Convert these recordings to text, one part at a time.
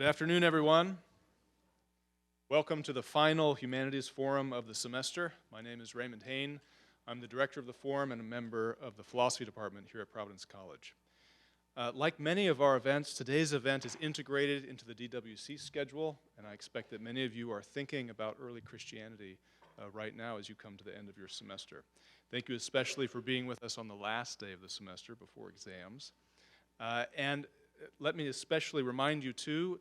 Good afternoon, everyone. Welcome to the final Humanities Forum of the semester. My name is Raymond Hain. I'm the director of the forum and a member of the philosophy department here at Providence College. Like many of our events, today's event is integrated into the DWC schedule, and I expect that many of you are thinking about early Christianity right now as you come to the end of your semester. Thank you especially for being with us on the last day of the semester before exams. And let me especially remind you too,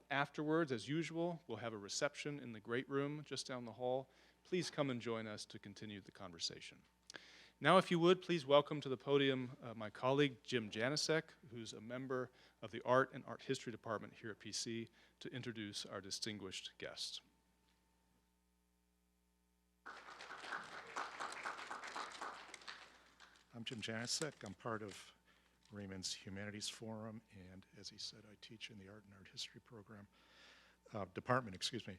afterwards, as usual, we'll have a reception in the great room just down the hall. Please come and join us to continue the conversation. Now, if you would, please welcome to the podium my colleague, Jim Janicek, who's a member of the Art and Art History Department here at PC, to introduce our distinguished guests. I'm Jim Janicek. I'm part of Raymond's Humanities Forum, and as he said, I teach in the Art and Art History program, department, excuse me.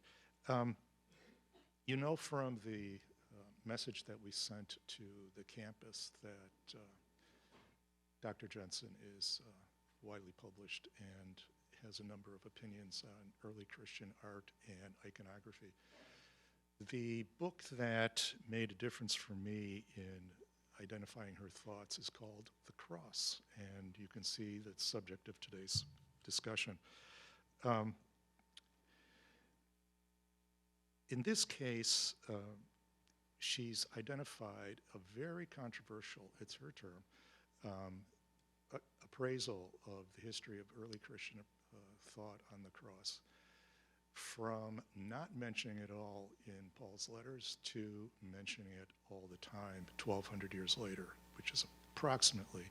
You know from the message that we sent to the campus that Dr. Jensen is widely published and has a number of opinions on early Christian art and iconography. The book that made a difference for me in identifying her thoughts is called The Cross, and you can see the subject of today's discussion. In this case, she's identified a very controversial, it's her term, appraisal of the history of early Christian thought on the cross, from not mentioning it all in Paul's letters to mentioning it all the time 1,200 years later, which is approximately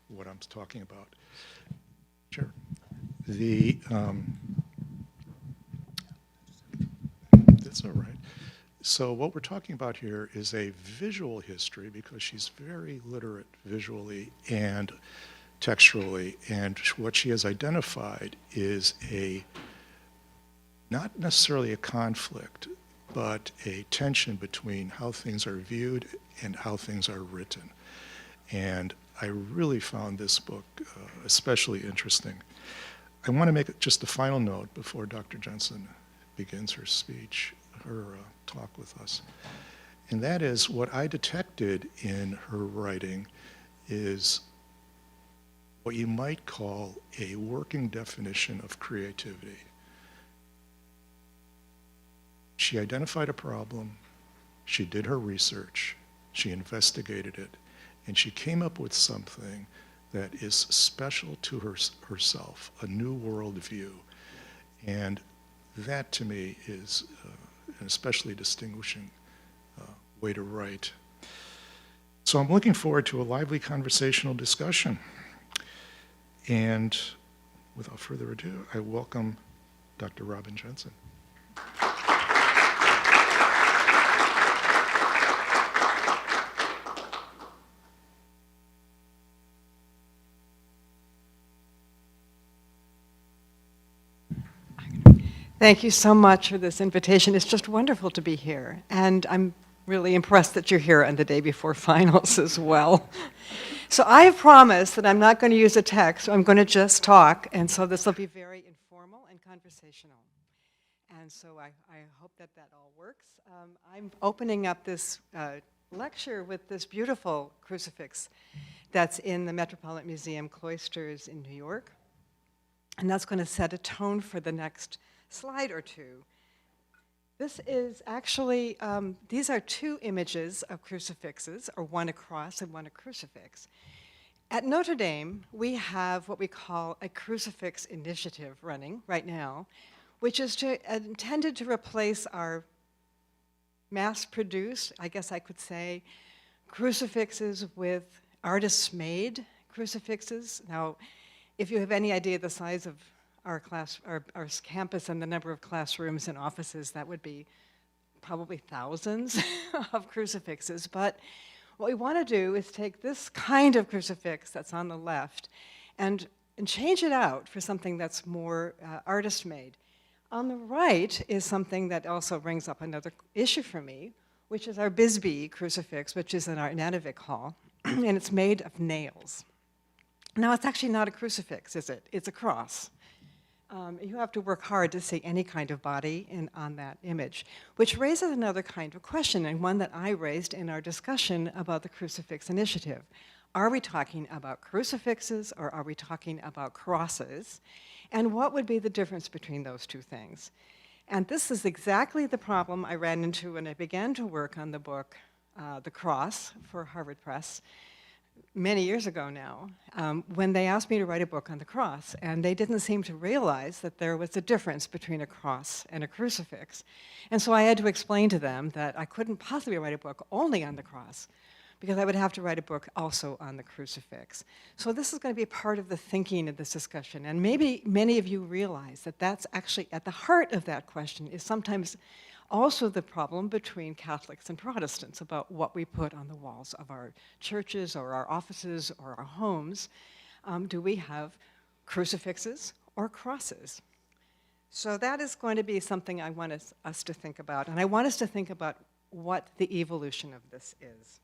what I'm talking about. Sure. That's all right. So what we're talking about here is a visual history, because she's very literate visually and textually, and what she has identified is not necessarily a conflict, but a tension between how things are viewed and how things are written. And I really found this book especially interesting. I want to make just a final note before Dr. Jensen begins her speech, her talk with us. And that is, what I detected in her writing is what you might call a working definition of creativity. She identified a problem, she did her research, she investigated it, and she came up with something that is special to herself, a new worldview. And that, to me, is an especially distinguishing way to write. So I'm looking forward to a lively conversational discussion. And without further ado, I welcome Dr. Robin Jensen. Thank you so much for this invitation. It's just wonderful to be here. And I'm really impressed that you're here on the day before finals as well. So I have promised that I'm not going to use a text. I'm going to just talk. And so this will be very informal and conversational. And so I hope that that all works. I'm opening up this lecture with this beautiful crucifix that's in the Metropolitan Museum cloisters in New York. And that's going to set a tone for the next slide or two. This is actually, these are two images of crucifixes, or one a cross and one a crucifix. At Notre Dame, we have what we call a crucifix initiative running right now, which is intended to replace our mass-produced, I guess I could say, crucifixes with artist-made crucifixes. Now, if you have any idea the size of our campus and the number of classrooms and offices, that would be probably thousands of crucifixes. But what we want to do is take this kind of crucifix that's on the left and change it out for something that's more artist-made. On the right is something that also brings up another issue for me, which is our Bisbee crucifix, which is in our Nanovic Hall, and it's made of nails. Now, it's actually not a crucifix, is it? It's a cross. you have to work hard to see any kind of body on that image, which raises another kind of question, and one that I raised in our discussion about the Crucifix Initiative. Are we talking about crucifixes or are we talking about crosses? And what would be the difference between those two things? And this is exactly the problem I ran into when I began to work on the book, The Cross, for Harvard Press, many years ago now, when they asked me to write a book on the cross, and they didn't seem to realize that there was a difference between a cross and a crucifix. And so I had to explain to them that I couldn't possibly write a book only on the cross, because I would have to write a book also on the crucifix. So this is going to be part of the thinking of this discussion, and maybe many of you realize that that's actually at the heart of that question is sometimes also the problem between Catholics and Protestants about what we put on the walls of our churches or our offices or our homes. Do we have crucifixes or crosses? So that is going to be something I want us to think about, and I want us to think about what the evolution of this is.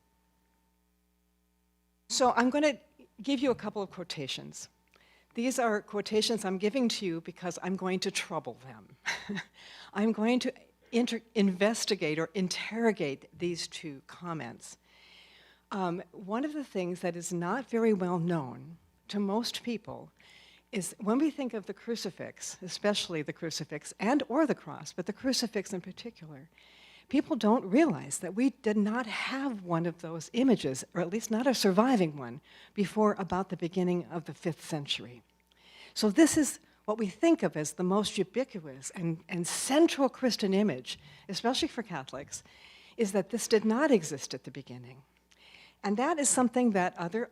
So I'm going to give you a couple of quotations. These are quotations I'm giving to you because I'm going to trouble them. I'm going to investigate or interrogate these two comments. One of the things that is not very well known to most people is when we think of the crucifix, especially the crucifix and or the cross, but the crucifix in particular, people don't realize that we did not have one of those images, or at least not a surviving one, before about the beginning of the 5th century. So this is what we think of as the most ubiquitous and central Christian image, especially for Catholics, is that this did not exist at the beginning. And that is something that other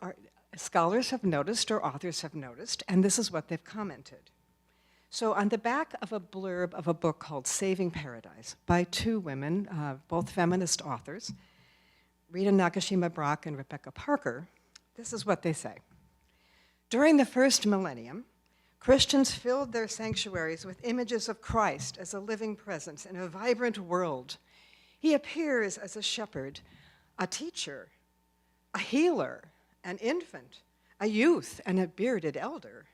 scholars have noticed or authors have noticed, and this is what they've commented. So on the back of a blurb of a book called Saving Paradise by two women, both feminist authors, Rita Nakashima-Brock and Rebecca Parker, this is what they say. During the first millennium, Christians filled their sanctuaries with images of Christ as a living presence in a vibrant world. He appears as a shepherd, a teacher, a healer, an infant, a youth, and a bearded elder.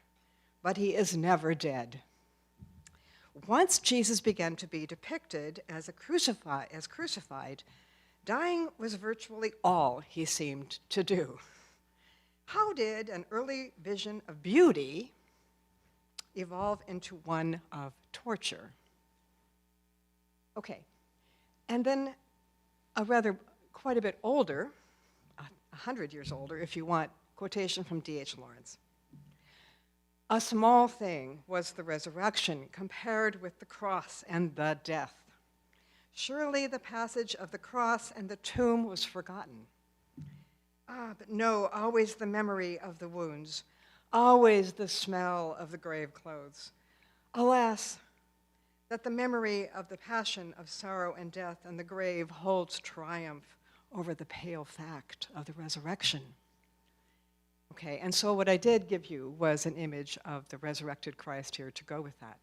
But he is never dead. Once Jesus began to be depicted as crucified, dying was virtually all he seemed to do. How did an early vision of beauty evolve into one of torture? Okay, and then quite a bit older, 100 years older if you want, quotation from D.H. Lawrence. A small thing was the resurrection compared with the cross and the death. Surely the passage of the cross and the tomb was forgotten. But no, always the memory of the wounds, always the smell of the grave clothes. Alas, that the memory of the passion of sorrow and death and the grave holds triumph over the pale fact of the resurrection. Okay, and so what I did give you was an image of the resurrected Christ here to go with that.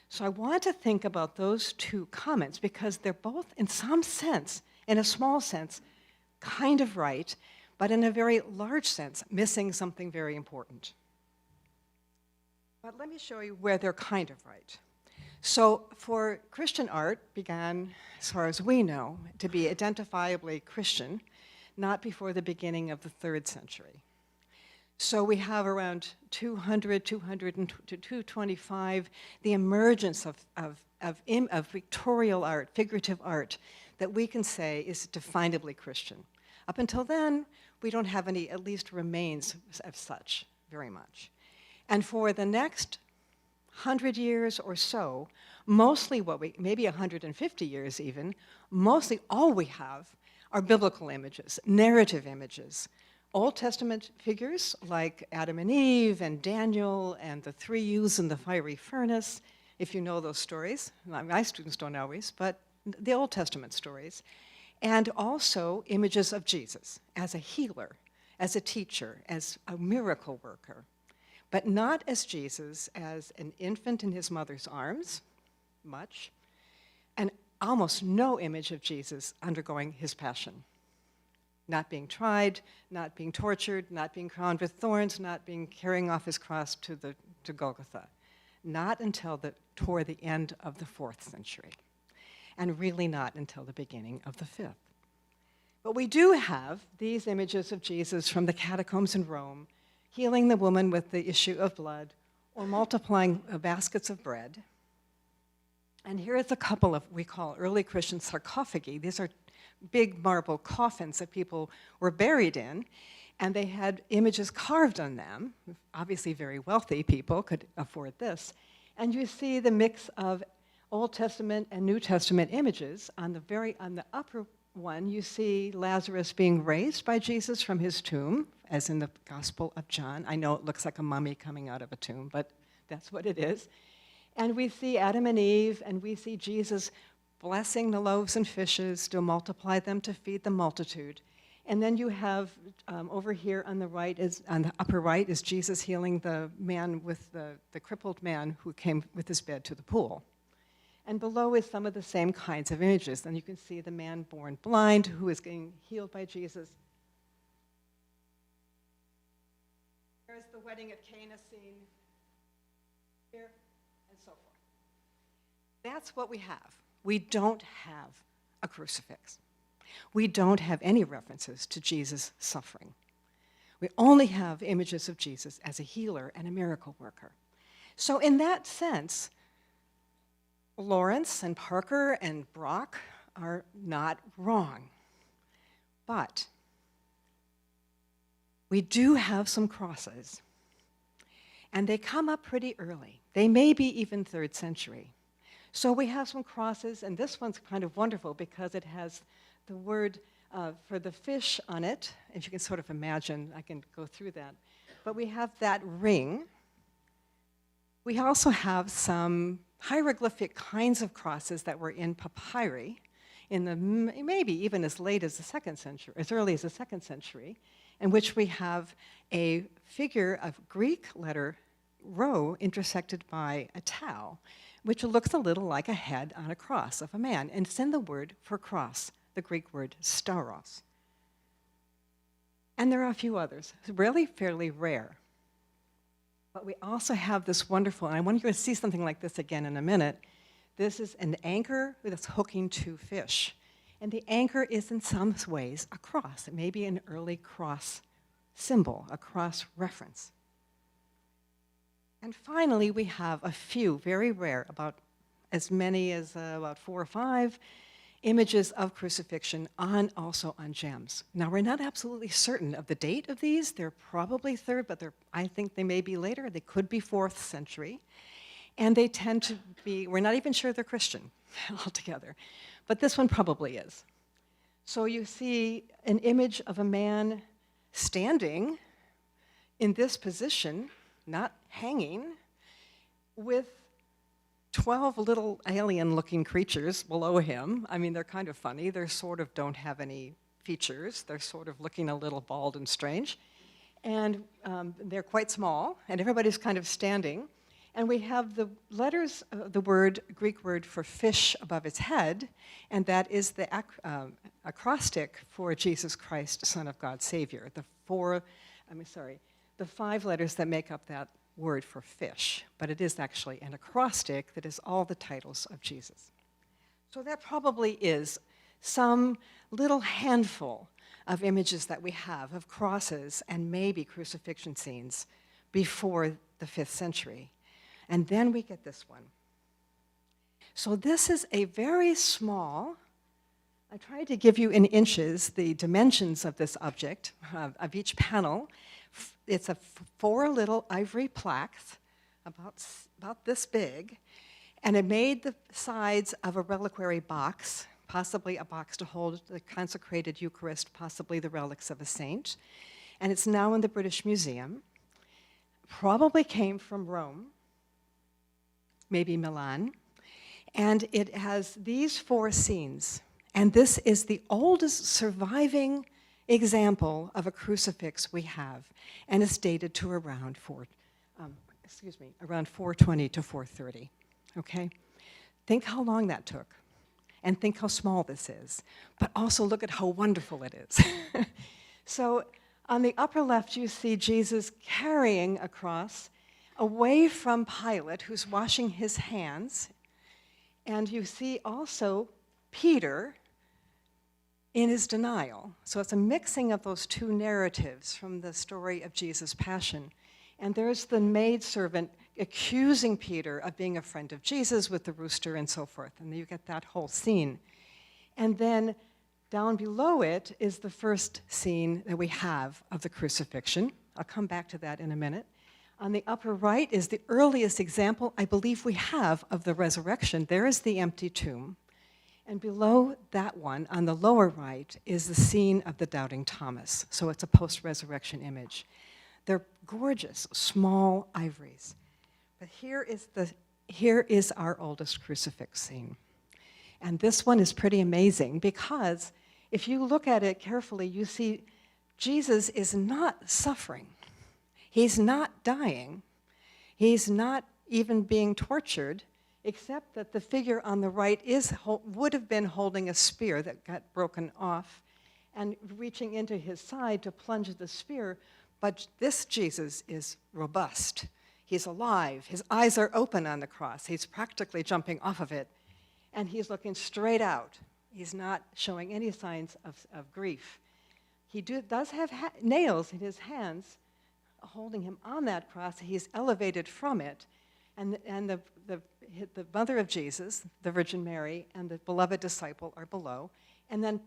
So I want to think about those two comments because they're both, in some sense, in a small sense, kind of right, but in a very large sense, missing something very important. But let me show you where they're kind of right. So for Christian art began, as far as we know, to be identifiably Christian, not before the beginning of the 3rd century. So we have around 200 to 225, the emergence of pictorial art, figurative art, that we can say is definably Christian. Up until then, we don't have any, at least remains of such, very much. And for the next 100 years or so, mostly maybe 150 years even, mostly all we have are biblical images, narrative images. Old Testament figures like Adam and Eve and Daniel and the 3 youths in the fiery furnace, if you know those stories. My students don't always, but the Old Testament stories. And also images of Jesus as a healer, as a teacher, as a miracle worker. But not as Jesus as an infant in his mother's arms, much, and almost no image of Jesus undergoing his passion. Not being tried, not being tortured, not being crowned with thorns, not being carrying off his cross to Golgotha. not until toward the end of the 4th century, and really not until the beginning of the 5th. But we do have these images of Jesus from the catacombs in Rome, healing the woman with the issue of blood, or multiplying baskets of bread. And here is a couple of, we call early Christian sarcophagi. These are big marble coffins that people were buried in, and they had images carved on them. Obviously, very wealthy people could afford this. And you see the mix of Old Testament and New Testament images. On the upper one, you see Lazarus being raised by Jesus from his tomb, as in the Gospel of John. I know it looks like a mummy coming out of a tomb, but that's what it is. And we see Adam and Eve, and we see Jesus blessing the loaves and fishes to multiply them to feed the multitude. And then you have over here on the upper right is Jesus healing the man with the crippled man who came with his bed to the pool. And below is some of the same kinds of images. And you can see the man born blind who is getting healed by Jesus. There's the wedding at Cana scene here, and so forth. That's what we have. We don't have a crucifix. We don't have any references to Jesus' suffering. We only have images of Jesus as a healer and a miracle worker. So in that sense, Lawrence and Parker and Brock are not wrong. But we do have some crosses, and they come up pretty early. They may be even 3rd century. So we have some crosses, and this one's kind of wonderful because it has the word for the fish on it. If you can sort of imagine, I can go through that. But we have that ring. We also have some hieroglyphic kinds of crosses that were in papyri, maybe even as late as the 2nd century, as early as the 2nd century, in which we have a figure of Greek letter rho intersected by a tau, which looks a little like a head on a cross of a man. And it's in the word for cross, the Greek word stauros. And there are a few others, really fairly rare. But we also have this wonderful, and I want you to see something like this again in a minute. This is an anchor that's hooking 2 fish. And the anchor is in some ways a cross. It may be an early cross symbol, a cross reference. And finally, we have a few, very rare, about as many as about 4 or 5 images of crucifixion also on gems. Now, we're not absolutely certain of the date of these. They're probably 3rd, but I think they may be later. They could be 4th century. And they tend to be, we're not even sure they're Christian altogether. But this one probably is. So you see an image of a man standing in this position, not hanging, with 12 little alien-looking creatures below him. I mean, they're kind of funny. They sort of don't have any features. They're sort of looking a little bald and strange. And they're quite small, and everybody's kind of standing. And we have the letters, the Greek word for fish above his head, and that is the acrostic for Jesus Christ, Son of God, Savior. The 5 letters that make up that word for fish, but it is actually an acrostic that is all the titles of Jesus. So that probably is some little handful of images that we have of crosses and maybe crucifixion scenes before the 5th century. And then we get this one. So this is a very small, I tried to give you in inches the dimensions of this object, of each panel. It's 4 little ivory plaques, about this big, and it made the sides of a reliquary box, possibly a box to hold the consecrated Eucharist, possibly the relics of a saint. And it's now in the British Museum. Probably came from Rome, maybe Milan. And it has these 4 scenes. And this is the oldest surviving example of a crucifix we have, and it's dated to around 420 to 430, okay? Think how long that took, and think how small this is, but also look at how wonderful it is. So on the upper left, you see Jesus carrying a cross away from Pilate, who's washing his hands. And you see also Peter in his denial. So it's a mixing of those two narratives from the story of Jesus' passion. And there's the maidservant accusing Peter of being a friend of Jesus with the rooster and so forth. And you get that whole scene. And then down below it is the first scene that we have of the crucifixion. I'll come back to that in a minute. On the upper right is the earliest example I believe we have of the resurrection. There is the empty tomb. And below that one, on the lower right, is the scene of the doubting Thomas. So it's a post-resurrection image. They're gorgeous, small ivories. But here is our oldest crucifix scene. And this one is pretty amazing because if you look at it carefully, you see Jesus is not suffering. He's not dying. He's not even being tortured, except that the figure on the right would have been holding a spear that got broken off and reaching into his side to plunge the spear. But this Jesus is robust. He's alive. His eyes are open on the cross. He's practically jumping off of it. And he's looking straight out. He's not showing any signs of grief. He does have nails in his hands holding him on that cross. He's elevated from it. And the mother of Jesus, the Virgin Mary, and the beloved disciple are below. And then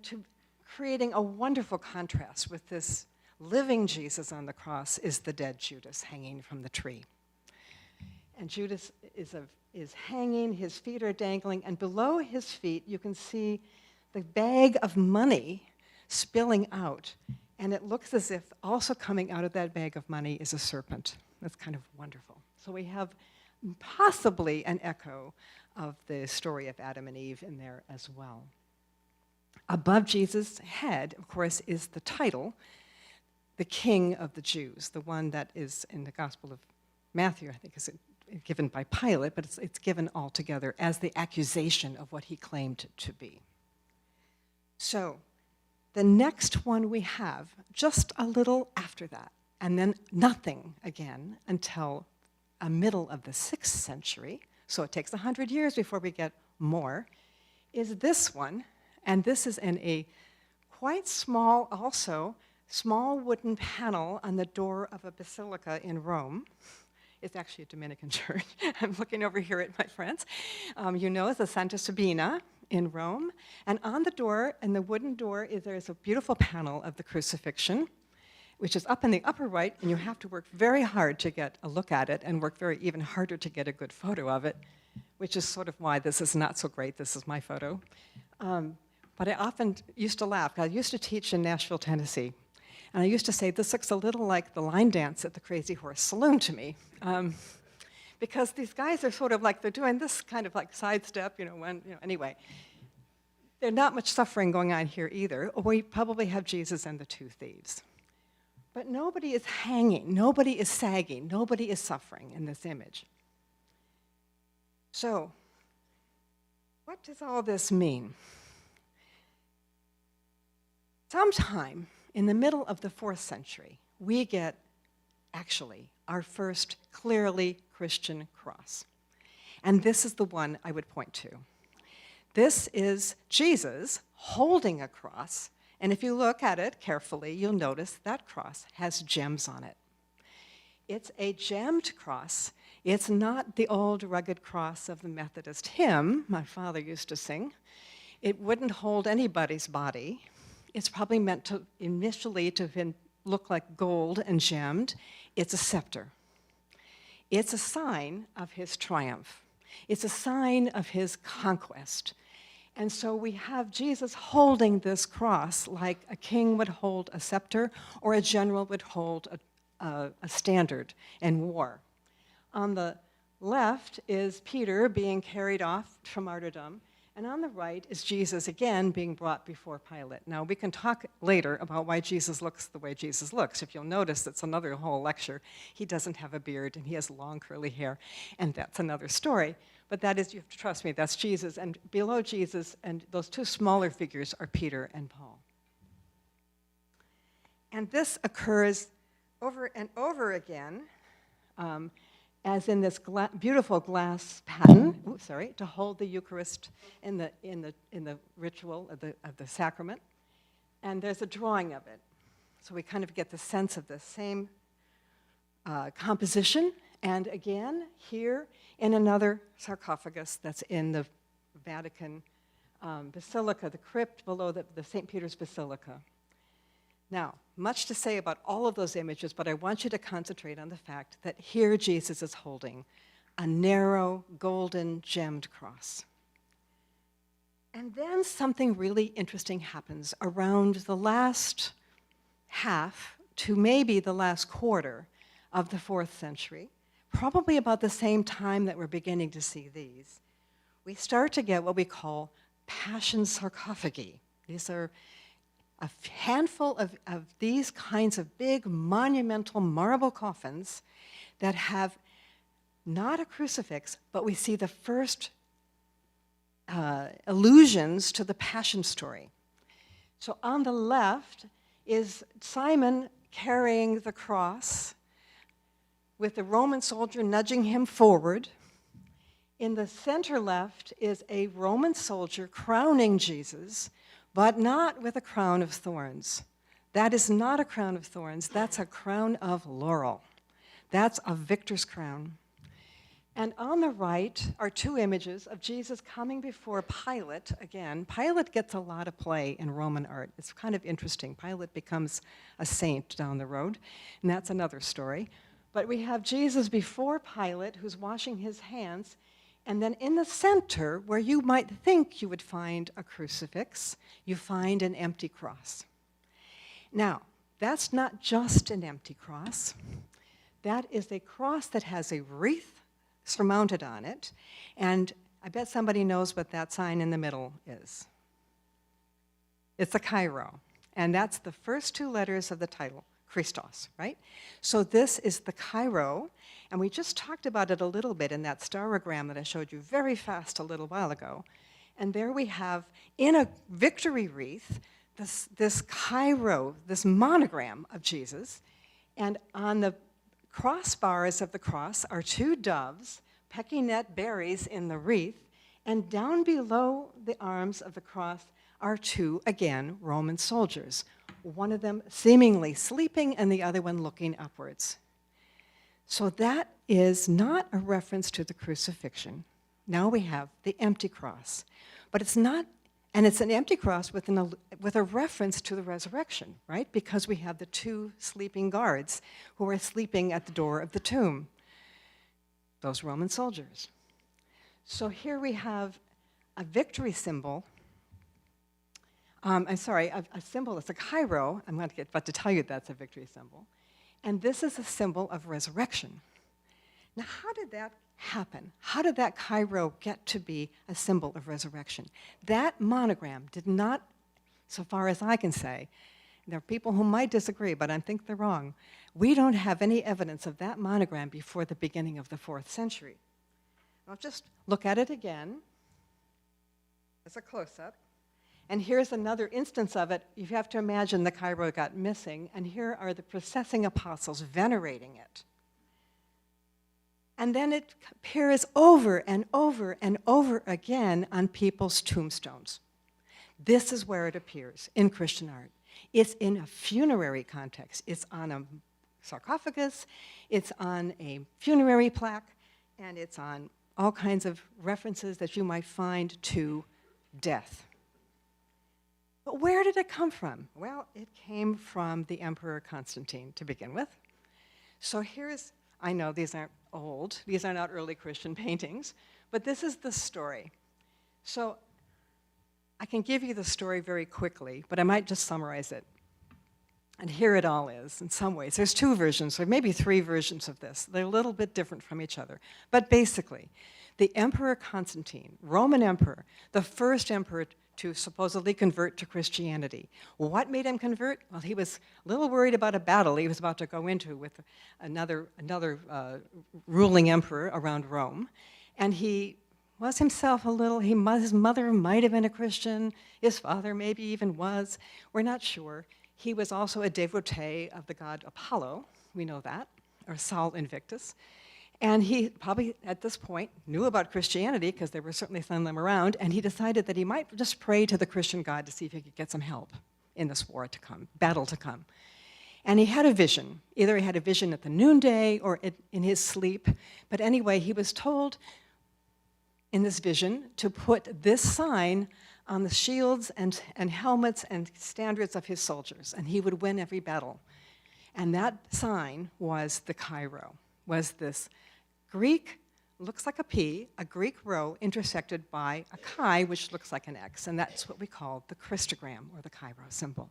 creating a wonderful contrast with this living Jesus on the cross is the dead Judas hanging from the tree. And Judas is hanging, his feet are dangling, and below his feet you can see the bag of money spilling out. And it looks as if also coming out of that bag of money is a serpent. That's kind of wonderful. So we have possibly an echo of the story of Adam and Eve in there as well. Above Jesus' head, of course, is the title, the King of the Jews, the one that is in the Gospel of Matthew, I think is given by Pilate, but it's given all together as the accusation of what he claimed to be. So the next one we have, just a little after that, and then nothing again until a middle of the 6th century, so it takes 100 years before we get more, is this one, and this is in a quite small, also, small wooden panel on the door of a basilica in Rome. It's actually a Dominican church. I'm looking over here at my friends. You know, it's the Santa Sabina in Rome. And on the door, in the wooden door, there's a beautiful panel of the crucifixion, which is up in the upper right, and you have to work very hard to get a look at it and work even harder to get a good photo of it, which is sort of why this is not so great. This is my photo. But I often used to laugh. I used to teach in Nashville, Tennessee. And I used to say, this looks a little like the line dance at the Crazy Horse Saloon to me. Because these guys are sort of like, they're doing this kind of like sidestep, anyway. There's not much suffering going on here either. We probably have Jesus and the two thieves. But nobody is hanging, nobody is sagging, nobody is suffering in this image. So, what does all this mean? Sometime in the middle of the 4th century, we get, actually, our first clearly Christian cross. And this is the one I would point to. This is Jesus holding a cross, and if you look at it carefully, you'll notice that cross has gems on it. It's a gemmed cross. It's not the old rugged cross of the Methodist hymn my father used to sing. It wouldn't hold anybody's body. It's probably meant to initially to look like gold and gemmed. It's a scepter. It's a sign of his triumph. It's a sign of his conquest. And so we have Jesus holding this cross like a king would hold a scepter or a general would hold a standard in war. On the left is Peter being carried off from martyrdom. And on the right is Jesus again being brought before Pilate. Now, we can talk later about why Jesus looks the way Jesus looks. If you'll notice, it's another whole lecture. He doesn't have a beard, and he has long curly hair, and that's another story. But that is, you have to trust me, that's Jesus. And below Jesus, and those two smaller figures are Peter and Paul. And this occurs over and over again as in this beautiful glass paten, to hold the Eucharist in the ritual of the sacrament. And there's a drawing of it. So we kind of get the sense of the same composition. And again, here in another sarcophagus that's in the Vatican Basilica, the crypt below the St. Peter's Basilica. Now, much to say about all of those images, but I want you to concentrate on the fact that here Jesus is holding a narrow, golden, gemmed cross. And then something really interesting happens around the last half to maybe the last quarter of the 4th century, probably about the same time that we're beginning to see these. We start to get what we call Passion sarcophagi. These are a handful of these kinds of big monumental marble coffins that have not a crucifix, but we see the first allusions to the Passion story. So on the left is Simon carrying the cross with the Roman soldier nudging him forward. In the center left is a Roman soldier crowning Jesus, but not with a crown of thorns. That is not a crown of thorns, that's a crown of laurel. That's a victor's crown. And on the right are 2 images of Jesus coming before Pilate again. Pilate gets a lot of play in Roman art. It's kind of interesting. Pilate becomes a saint down the road, and that's another story. But we have Jesus before Pilate, who's washing his hands, and then in the center, where you might think you would find a crucifix, you find an empty cross. Now, that's not just an empty cross. That is a cross that has a wreath surmounted on it, and I bet somebody knows what that sign in the middle is. It's a Chi-Rho, and that's the first 2 letters of the title, Christos, right? So this is the Chi-Rho, and we just talked about it a little bit in that starogram that I showed you very fast a little while ago. And there we have, in a victory wreath, this Chi-Rho, this monogram of Jesus, and on the crossbars of the cross are 2 doves pecking at berries in the wreath, and down below the arms of the cross are 2, again, Roman soldiers, one of them seemingly sleeping and the other one looking upwards. So that is not a reference to the crucifixion. Now we have the empty cross. But it's not, and it's an empty cross with a reference to the resurrection, right? Because we have the 2 sleeping guards who are sleeping at the door of the tomb, those Roman soldiers. So here we have a victory symbol. A symbol, it's a Chi-Rho. I'm about to tell you that's a victory symbol. And this is a symbol of resurrection. Now, how did that happen? How did that Chi-Rho get to be a symbol of resurrection? That monogram did not, so far as I can say, there are people who might disagree, but I think they're wrong. We don't have any evidence of that monogram before the beginning of the 4th century. I'll just look at it again as a close-up. And here's another instance of it. You have to imagine the Chi-Rho got missing, and here are the professing apostles venerating it. And then it appears over and over and over again on people's tombstones. This is where it appears in Christian art. It's in a funerary context. It's on a sarcophagus, it's on a funerary plaque, and it's on all kinds of references that you might find to death. But where did it come from? Well, it came from the Emperor Constantine to begin with. So here's, I know these aren't old, these are not early Christian paintings, but this is the story. So I can give you the story very quickly, but I might just summarize it. And here it all is, in some ways. There's 2 versions, or maybe 3 versions of this. They're a little bit different from each other. But basically, the Emperor Constantine, Roman emperor, the first emperor to supposedly convert to Christianity. What made him convert? Well, he was a little worried about a battle he was about to go into with another ruling emperor around Rome. And he was himself a little, his mother might have been a Christian, his father maybe even was, we're not sure. He was also a devotee of the god Apollo, we know that, or Sol Invictus. And he probably, at this point, knew about Christianity, because there were certainly some of them around, and he decided that he might just pray to the Christian God to see if he could get some help in this war to come, battle to come. And he had a vision. Either he had a vision at the noonday or in his sleep. But anyway, he was told in this vision to put this sign on the shields and helmets and standards of his soldiers, and he would win every battle. And that sign was the Chi-Rho, was this Greek, looks like a P, a Greek rho intersected by a chi, which looks like an X, and that's what we call the Christogram, or the Chi-Rho symbol.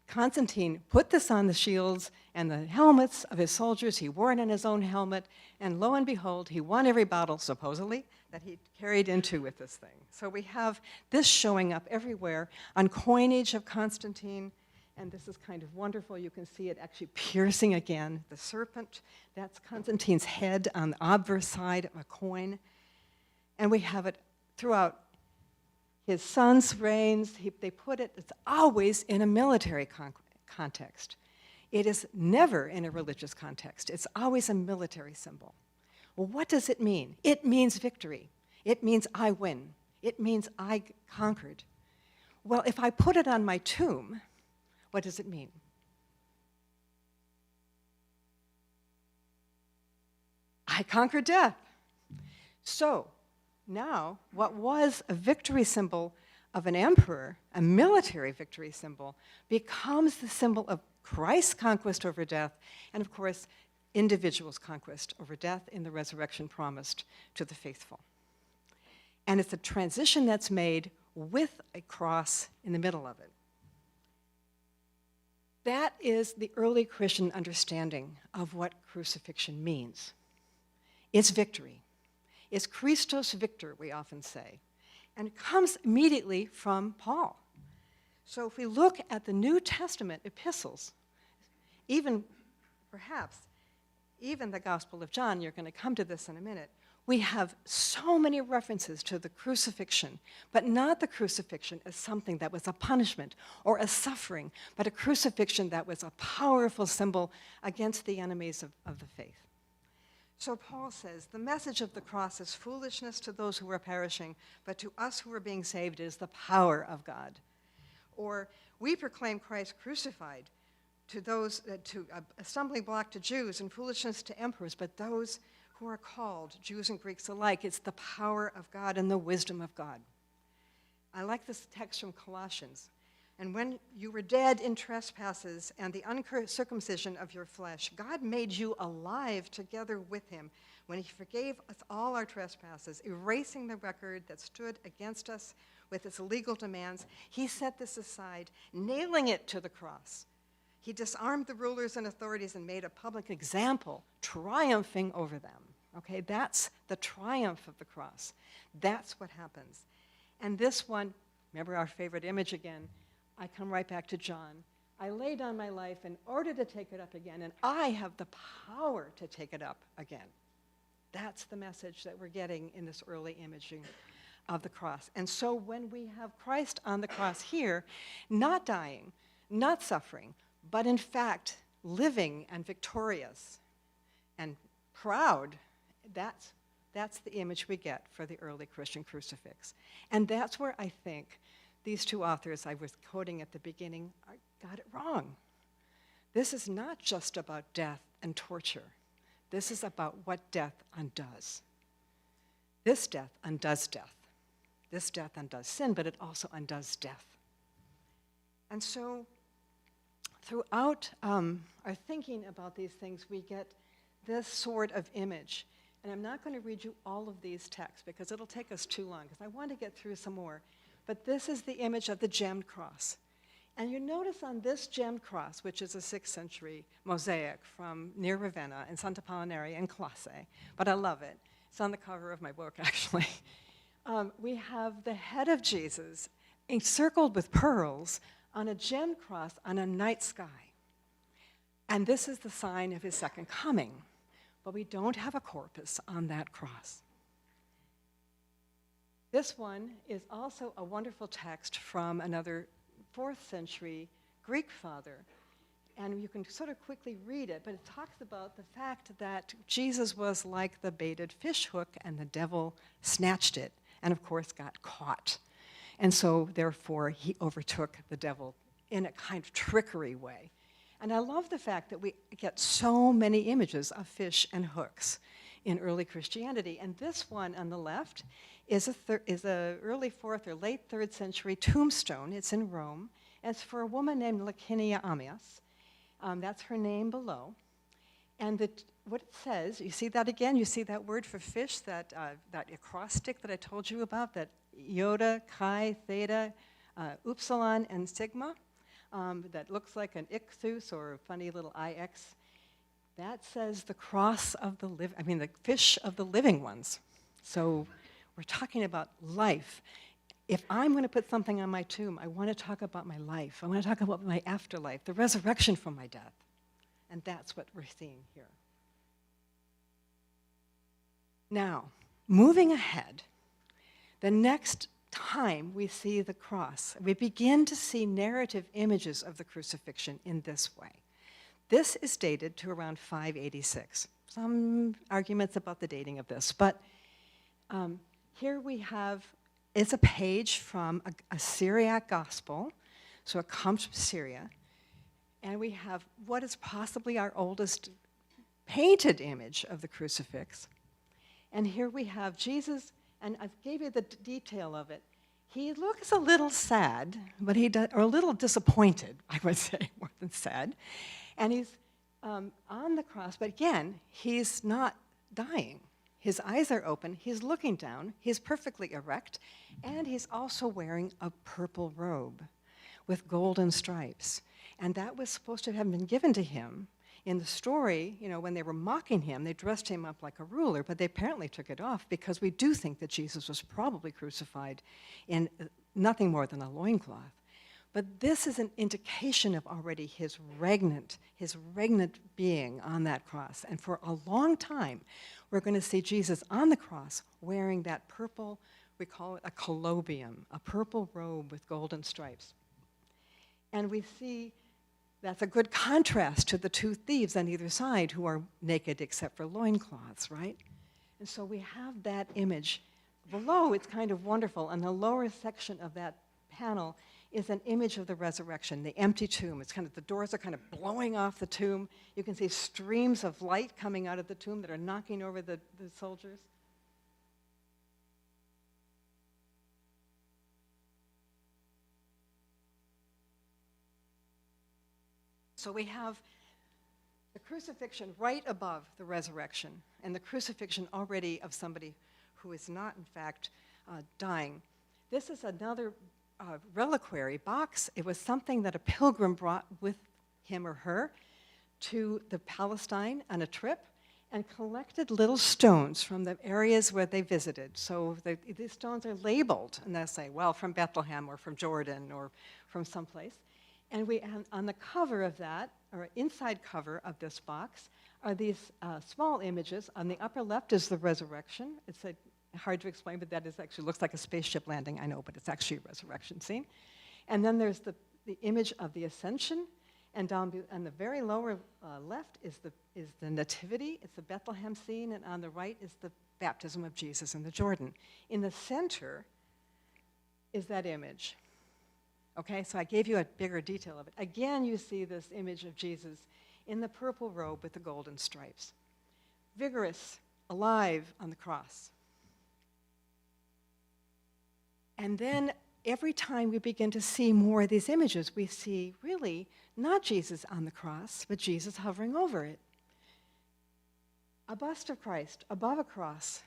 Constantine put this on the shields and the helmets of his soldiers. He wore it on his own helmet, and lo and behold, he won every battle, supposedly, that he carried into with this thing. So we have this showing up everywhere on coinage of Constantine, and this is kind of wonderful. You can see it actually piercing again. The serpent, that's Constantine's head on the obverse side of a coin. And we have it throughout his son's reigns. They put it, it's always in a military context. It is never in a religious context. It's always a military symbol. Well, what does it mean? It means victory. It means I win. It means I conquered. Well, if I put it on my tomb, what does it mean? I conquered death. So now, what was a victory symbol of an emperor, a military victory symbol, becomes the symbol of Christ's conquest over death, and of course, individuals' conquest over death in the resurrection promised to the faithful. And it's a transition that's made with a cross in the middle of it. That is the early Christian understanding of what crucifixion means. It's victory. It's Christos Victor, we often say. And it comes immediately from Paul. So if we look at the New Testament epistles, even perhaps even the Gospel of John, you're going to come to this in a minute, we have so many references to the crucifixion, but not the crucifixion as something that was a punishment or a suffering, but a crucifixion that was a powerful symbol against the enemies of the faith. So Paul says, the message of the cross is foolishness to those who are perishing, but to us who are being saved is the power of God. Or, we proclaim Christ crucified to those, to a stumbling block to Jews and foolishness to emperors, but those who are called, Jews and Greeks alike, it's the power of God and the wisdom of God. I like this text from Colossians. And when you were dead in trespasses and the uncircumcision of your flesh, God made you alive together with him when he forgave us all our trespasses, erasing the record that stood against us with its legal demands. He set this aside, nailing it to the cross. He disarmed the rulers and authorities and made a public example, triumphing over them. Okay, that's the triumph of the cross. That's what happens. And this one, remember our favorite image again, I come right back to John. I lay down my life in order to take it up again, and I have the power to take it up again. That's the message that we're getting in this early imaging of the cross. And so when we have Christ on the cross here, not dying, not suffering, but in fact living and victorious and proud, that's the image we get for the early Christian crucifix. And that's where I think these two authors I was quoting at the beginning got it wrong. This is not just about death and torture. This is about what death undoes. This death undoes death. This death undoes sin, but it also undoes death. And so throughout our thinking about these things, we get this sort of image. And I'm not going to read you all of these texts because it'll take us too long, because I want to get through some more. But this is the image of the gemmed cross. And you notice on this gemmed cross, which is a 6th century mosaic from near Ravenna in Santa Apollinare in Colossae, but I love it. It's on the cover of my book, actually. We have the head of Jesus encircled with pearls on a gemmed cross on a night sky. And this is the sign of his second coming. But we don't have a corpus on that cross. This one is also a wonderful text from another 4th century Greek father. and you can sort of quickly read it, but it talks about the fact that Jesus was like the baited fish hook and the devil snatched it and, of course, got caught. And so, therefore, he overtook the devil in a kind of trickery way. And I love the fact that we get so many images of fish and hooks in early Christianity. And this one on the left is a early 4th or late 3rd century tombstone. It's in Rome. And it's for a woman named Licinia Ammias. That's her name below. And what it says, you see that again? You see that word for fish, that acrostic that I told you about, that iota, chi, theta, upsilon, and sigma, that looks like an ichthus or a funny little ix. That says the cross of the fish of the living ones. So we're talking about life. If I'm going to put something on my tomb, I want to talk about my life. I want to talk about my afterlife, the resurrection from my death. And that's what we're seeing here. Now, moving ahead, the next time we see the cross, we begin to see narrative images of the crucifixion in this way. This is dated to around 586. Some arguments about the dating of this, but here we have, it's a page from a Syriac gospel, so it comes from Syria, and we have what is possibly our oldest painted image of the crucifix. And here we have Jesus, and I gave you the detail of it. He looks a little sad, but or a little disappointed, I would say, more than sad. And he's on the cross, but again, he's not dying. His eyes are open, he's looking down, he's perfectly erect, and he's also wearing a purple robe with golden stripes. And that was supposed to have been given to him. In the story, when they were mocking him, they dressed him up like a ruler, but they apparently took it off because we do think that Jesus was probably crucified in nothing more than a loincloth. But this is an indication of already his regnant being on that cross. And for a long time, we're going to see Jesus on the cross wearing that purple, we call it a colobium, a purple robe with golden stripes. And we see that's a good contrast to the two thieves on either side who are naked except for loincloths, right? And so we have that image. Below, it's kind of wonderful. On the lower section of that panel is an image of the resurrection, the empty tomb. It's kind of, the doors are kind of blowing off the tomb. You can see streams of light coming out of the tomb that are knocking over the soldiers. So we have the crucifixion right above the resurrection, and the crucifixion already of somebody who is not, in fact, dying. This is another reliquary box. It was something that a pilgrim brought with him or her to the Palestine on a trip and collected little stones from the areas where they visited. So these stones are labeled, and they say, well, from Bethlehem or from Jordan or from someplace. And on the cover of that, or inside cover of this box, are these small images. On the upper left is the resurrection. It's hard to explain, but that actually looks like a spaceship landing, I know, but it's actually a resurrection scene. And then there's the image of the ascension, and down on the very lower left is the nativity. It's the Bethlehem scene, and on the right is the baptism of Jesus in the Jordan. In the center is that image. Okay, so I gave you a bigger detail of it. Again, you see this image of Jesus in the purple robe with the golden stripes. Vigorous, alive on the cross. And then every time we begin to see more of these images, we see really not Jesus on the cross, but Jesus hovering over it. A bust of Christ above a cross.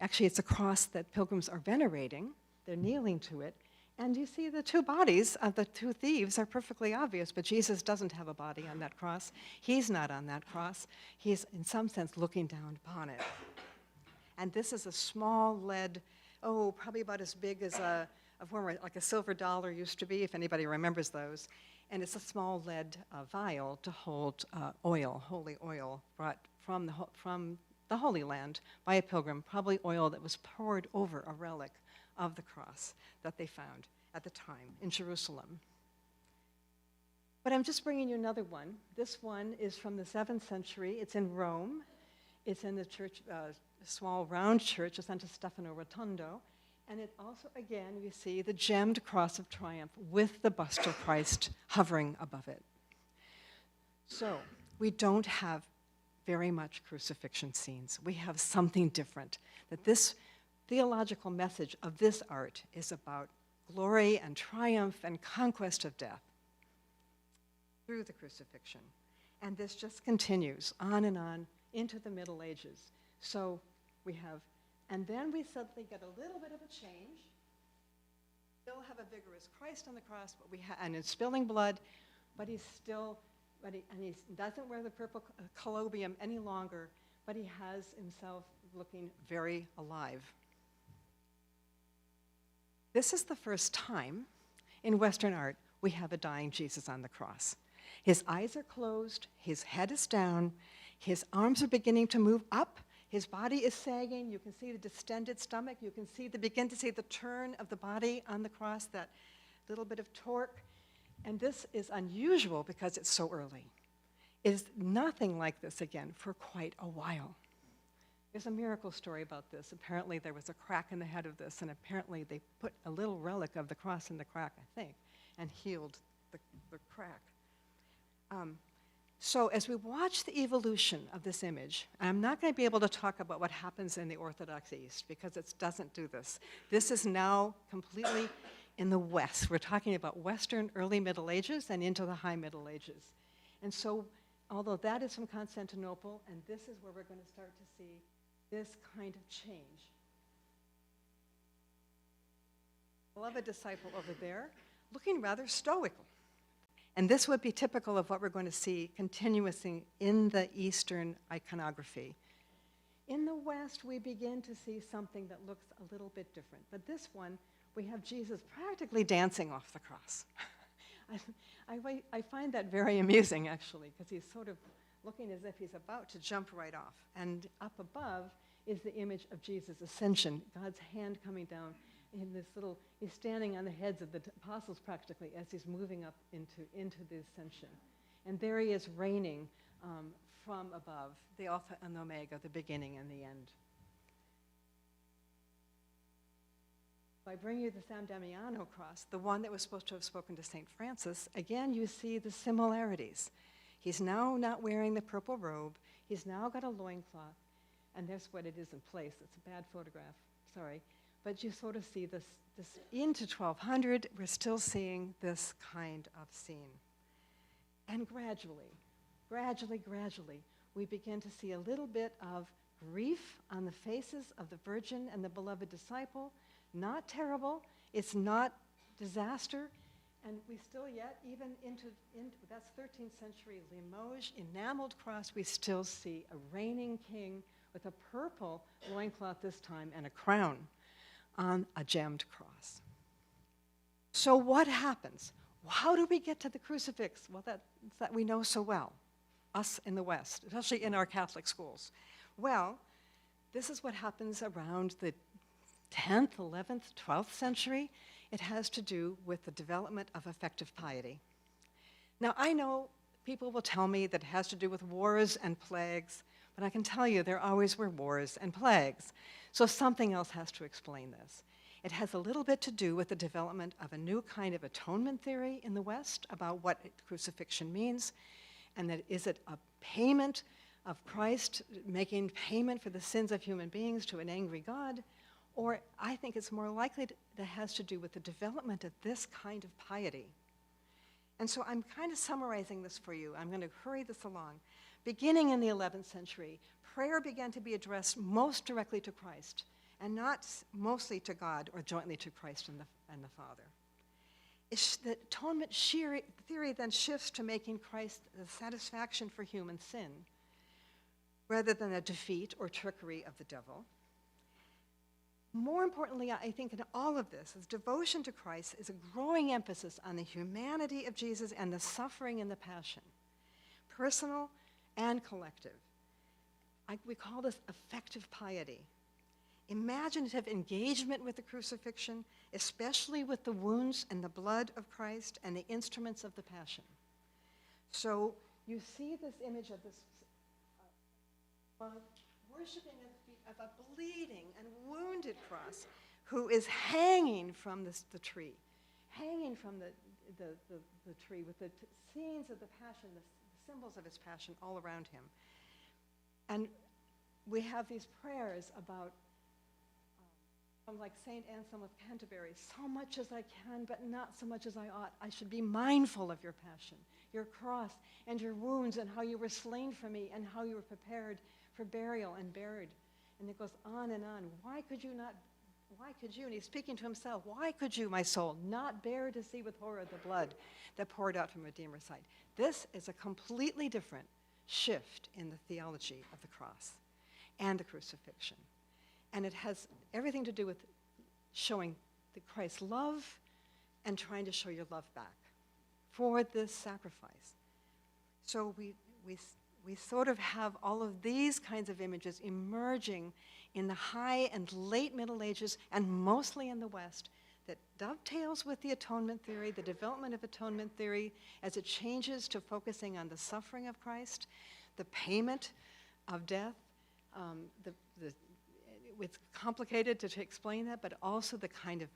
Actually, it's a cross that pilgrims are venerating. They're kneeling to it. And you see the two bodies of the two thieves are perfectly obvious, but Jesus doesn't have a body on that cross. He's not on that cross. He's, in some sense, looking down upon it. And this is a small lead, probably about as big as like a silver dollar used to be, if anybody remembers those. And it's a small lead vial to hold oil, holy oil, brought from the Holy Land by a pilgrim, probably oil that was poured over a relic of the cross that they found at the time in Jerusalem. But I'm just bringing you another one. This one is from the 7th century. It's in Rome. It's in the church, small round church of Santa Stefano Rotondo. And it also, again, you see the gemmed cross of triumph with the bust of Christ hovering above it. So we don't have very much crucifixion scenes. We have something different. That this theological message of this art is about glory and triumph and conquest of death through the crucifixion. And this just continues on and on into the Middle Ages. So we have, and then we suddenly get a little bit of a change. Still have a vigorous Christ on the cross, but and it's spilling blood, but he's still, and he doesn't wear the purple collobium any longer, but he has himself looking very alive. This is the first time in Western art we have a dying Jesus on the cross. His eyes are closed, his head is down, his arms are beginning to move up, his body is sagging, you can see the distended stomach, you can begin to see the turn of the body on the cross, that little bit of torque. And this is unusual because it's so early. It is nothing like this again for quite a while. There's a miracle story about this. Apparently there was a crack in the head of this, and apparently they put a little relic of the cross in the crack, I think, and healed the crack. So as we watch the evolution of this image, I'm not going to be able to talk about what happens in the Orthodox East because it doesn't do this. This is now completely in the West. We're talking about Western early Middle Ages and into the High Middle Ages. And so, although that is from Constantinople, and this is where we're going to start to see this kind of change. Beloved disciple over there, looking rather stoical. And this would be typical of what we're going to see continuously in the Eastern iconography. In the West, we begin to see something that looks a little bit different. But this one, we have Jesus practically dancing off the cross. I find that very amusing, actually, because he's sort of looking as if he's about to jump right off. And up above is the image of Jesus' ascension, God's hand coming down in this little, he's standing on the heads of the apostles practically as he's moving up into the ascension. And there he is reigning from above, the Alpha and the Omega, the beginning and the end. If I bring you the San Damiano cross, the one that was supposed to have spoken to St. Francis, again you see the similarities. He's now not wearing the purple robe, he's now got a loincloth, and that's what it is in place. It's a bad photograph, sorry. But you sort of see this into 1200, we're still seeing this kind of scene. And gradually, we begin to see a little bit of grief on the faces of the Virgin and the beloved disciple. Not terrible, it's not disaster, and we still yet, even into that's 13th century Limoges, enameled cross, we still see a reigning king with a purple loincloth this time and a crown on a gemmed cross. So what happens? How do we get to the crucifix? Well, that we know so well, us in the West, especially in our Catholic schools. Well, this is what happens around the 10th, 11th, 12th century. It has to do with the development of effective piety. Now, I know people will tell me that it has to do with wars and plagues, but I can tell you there always were wars and plagues. So something else has to explain this. It has a little bit to do with the development of a new kind of atonement theory in the West about what crucifixion means, and that is it a payment of Christ making payment for the sins of human beings to an angry God, or I think it's more likely that has to do with the development of this kind of piety. And so I'm kind of summarizing this for you. I'm going to hurry this along. Beginning in the 11th century, prayer began to be addressed most directly to Christ, and not mostly to God or jointly to Christ and the Father. The atonement theory then shifts to making Christ the satisfaction for human sin, rather than a defeat or trickery of the devil. More importantly, I think in all of this, is devotion to Christ is a growing emphasis on the humanity of Jesus and the suffering and the passion, personal and collective. We call this effective piety. Imaginative engagement with the crucifixion, especially with the wounds and the blood of Christ and the instruments of the passion. So you see this image of this worshiping at the feet of a bleeding and wounded cross who is hanging from the tree, hanging from the tree with the scenes of the passion, the symbols of his passion all around him. And we have these prayers about, like St. Anselm of Canterbury, so much as I can, but not so much as I ought. I should be mindful of your passion, your cross, and your wounds, and how you were slain for me, and how you were prepared for burial and buried. And it goes on and on. Why could you, and he's speaking to himself, why could you, my soul, not bear to see with horror the blood that poured out from Redeemer's side? This is a completely different shift in the theology of the cross and the crucifixion. And it has everything to do with showing the Christ's love and trying to show your love back for this sacrifice. So we sort of have all of these kinds of images emerging in the high and late Middle Ages, and mostly in the West, that dovetails with the atonement theory, the development of atonement theory, as it changes to focusing on the suffering of Christ, the payment of death. It's complicated to explain that, but also the kind of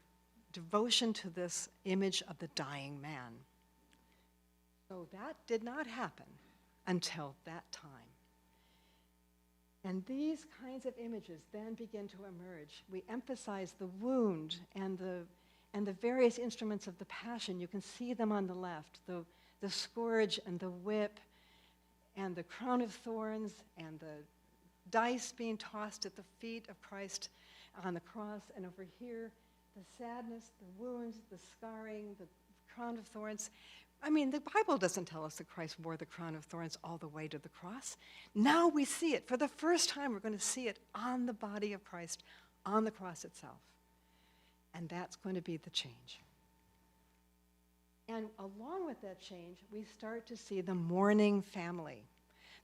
devotion to this image of the dying man. So that did not happen until that time. And these kinds of images then begin to emerge. We emphasize the wound and the various instruments of the passion. You can see them on the left, the scourge and the whip and the crown of thorns and the dice being tossed at the feet of Christ on the cross, and over here, the sadness, the wounds, the scarring, the crown of thorns. I mean, the Bible doesn't tell us that Christ wore the crown of thorns all the way to the cross. Now we see it. For the first time, we're going to see it on the body of Christ, on the cross itself. And that's going to be the change. And along with that change, we start to see the mourning family.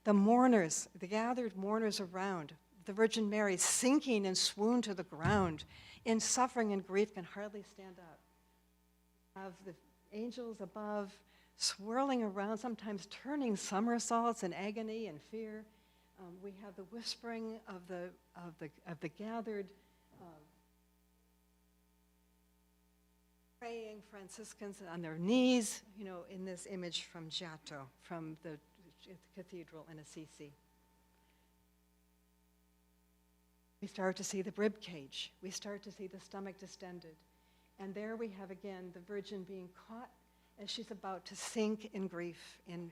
The mourners, the gathered mourners around, the Virgin Mary sinking and swoon to the ground in suffering and grief, can hardly stand up. Have the angels above swirling around, sometimes turning somersaults in agony and fear. We have the whispering of the gathered praying Franciscans on their knees, in this image from Giotto, from the cathedral in Assisi. We start to see the rib cage. We start to see the stomach distended. And there we have again the Virgin being caught as she's about to sink in grief and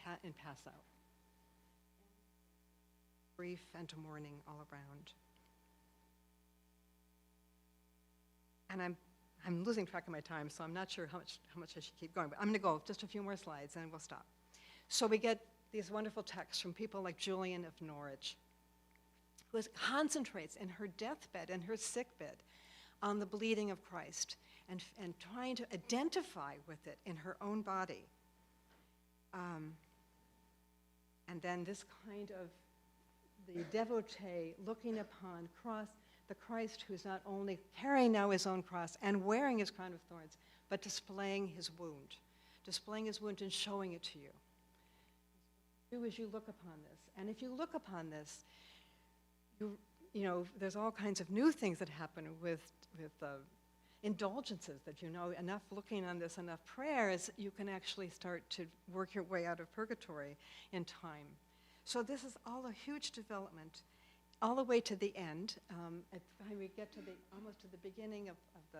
pass out. Grief and to mourning all around. And I'm losing track of my time, so I'm not sure how much I should keep going. But I'm going to go just a few more slides, and we'll stop. So we get these wonderful texts from people like Julian of Norwich, who concentrates in her deathbed and her sickbed on the bleeding of Christ and trying to identify with it in her own body. And then this kind of the devotee looking upon the Christ who's not only carrying now his own cross and wearing his crown of thorns, but displaying his wound and showing it to you. Do as you look upon this. And if you look upon this, there's all kinds of new things that happen with indulgences that enough looking on this, enough prayers, you can actually start to work your way out of purgatory in time. So this is all a huge development, all the way to the end. At the time we get to almost to the beginning of the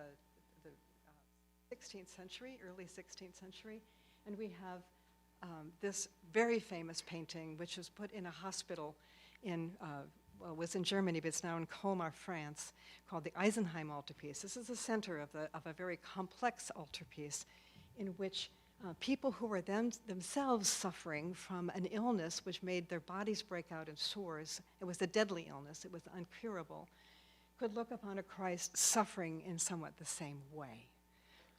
16th century, early 16th century, and we have this very famous painting, which was put in a hospital was in Germany, but it's now in Colmar, France, called the Eisenheim altarpiece. This is the center of a very complex altarpiece in which people who were themselves suffering from an illness which made their bodies break out in sores, it was a deadly illness, it was uncurable, could look upon a Christ suffering in somewhat the same way.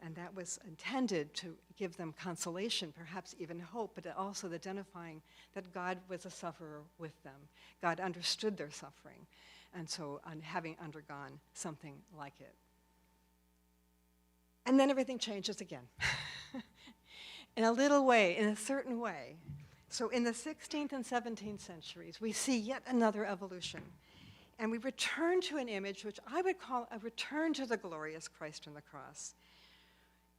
And that was intended to give them consolation, perhaps even hope, but also identifying that God was a sufferer with them. God understood their suffering, and so having undergone something like it. And then everything changes again. in a little way, in a certain way. So in the 16th and 17th centuries, we see yet another evolution. And we return to an image which I would call a return to the glorious Christ on the cross.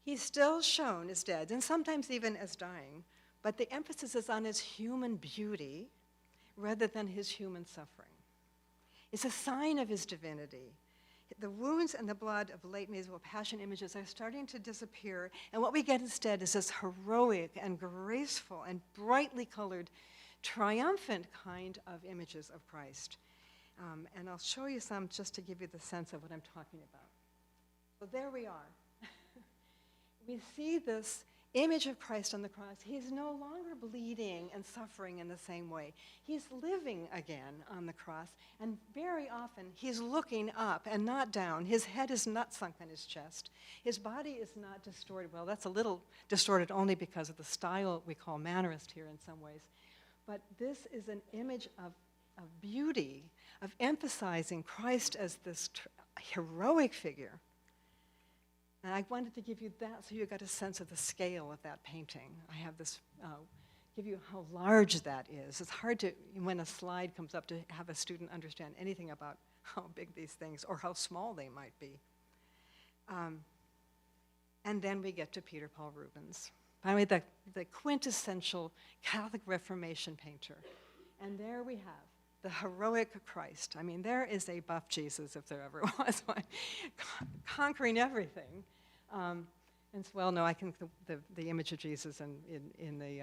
He's still shown as dead, and sometimes even as dying, but the emphasis is on his human beauty rather than his human suffering. It's a sign of his divinity. The wounds and the blood of late medieval passion images are starting to disappear, and what we get instead is this heroic and graceful and brightly colored, triumphant kind of images of Christ. And I'll show you some just to give you the sense of what I'm talking about. So there we are. We see this image of Christ on the cross. He's no longer bleeding and suffering in the same way. He's living again on the cross, and very often he's looking up and not down. His head is not sunk in his chest. His body is not distorted. Well, that's a little distorted only because of the style we call mannerist here in some ways. But this is an image of beauty, of emphasizing Christ as this heroic figure. And I wanted to give you that so you got a sense of the scale of that painting. I have this, give you how large that is. It's hard to, when a slide comes up, to have a student understand anything about how big these things, or how small they might be. And then we get to Peter Paul Rubens. Finally, the quintessential Catholic Reformation painter. And there we have the heroic Christ. I mean, there is a buff Jesus, if there ever was one, conquering everything. And so, well, no, I think the image of Jesus in the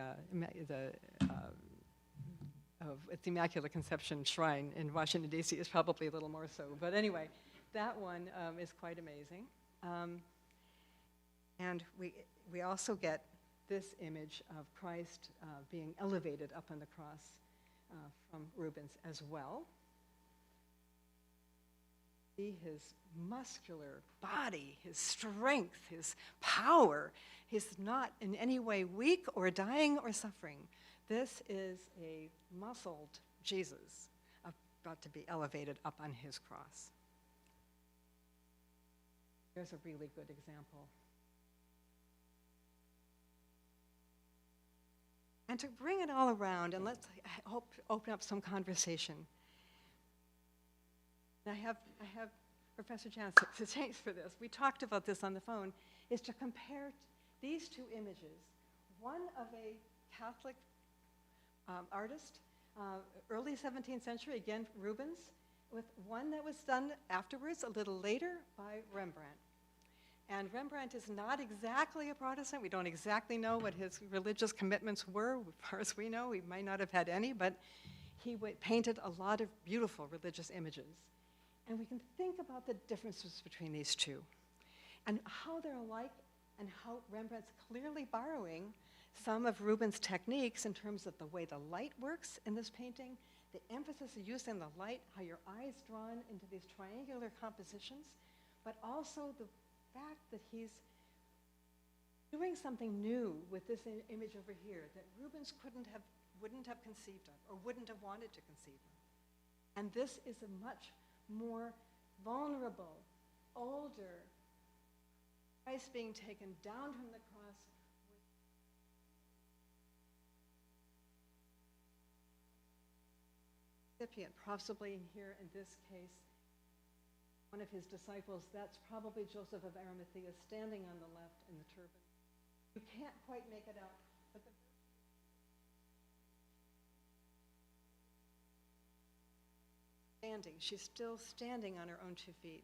Immaculate Conception Shrine in Washington, D.C. is probably a little more so. But anyway, that one is quite amazing. And we also get this image of Christ being elevated up on the cross from Rubens as well. See his muscular body, his strength, his power. He's not in any way weak or dying or suffering. This is a muscled Jesus about to be elevated up on his cross. There's a really good example. And to bring it all around, and let's open up some conversation. And I have Professor Jensen, thanks for this. We talked about this on the phone, is to compare these two images, one of a Catholic artist, early 17th century, again, Rubens, with one that was done afterwards, a little later, by Rembrandt. And Rembrandt is not exactly a Protestant. We don't exactly know what his religious commitments were. As far as we know, he might not have had any, but he painted a lot of beautiful religious images. And we can think about the differences between these two and how they're alike, and how Rembrandt's clearly borrowing some of Rubens' techniques in terms of the way the light works in this painting, the emphasis of using the light, how your eye is drawn into these triangular compositions, but also the fact that he's doing something new with this image over here that Rubens wouldn't have conceived of, or wouldn't have wanted to conceive of. And this is a much more vulnerable, older Christ being taken down from the cross. Recipient, possibly here in this case, one of his disciples, that's probably Joseph of Arimathea, standing on the left in the turban. You can't quite make it out, but she's still standing on her own 2 feet.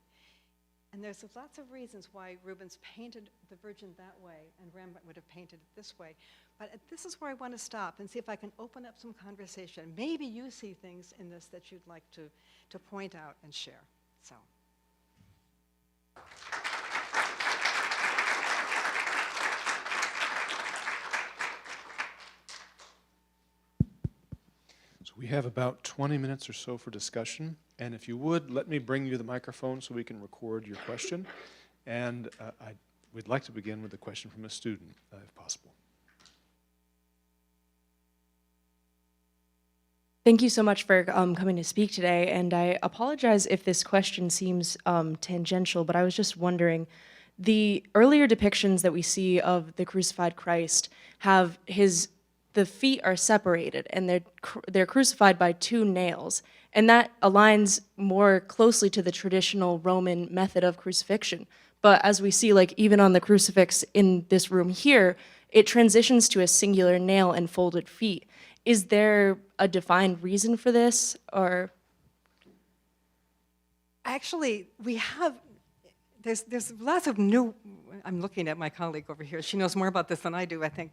And there's lots of reasons why Rubens painted the Virgin that way, and Rembrandt would have painted it this way. But this is where I want to stop and see if I can open up some conversation. Maybe you see things in this that you'd like to point out and share. So we have about 20 minutes or so for discussion, and if you would, let me bring you the microphone so we can record your question. And we'd like to begin with a question from a student, if possible. Thank you so much for coming to speak today, and I apologize if this question seems tangential, but I was just wondering, the earlier depictions that we see of the crucified Christ have the feet are separated and they're crucified by 2 nails. And that aligns more closely to the traditional Roman method of crucifixion. But as we see, like even on the crucifix in this room here, it transitions to a singular nail and folded feet. Is there a defined reason for this, or? Actually, we have, there's lots of new, I'm looking at my colleague over here, she knows more about this than I do, I think.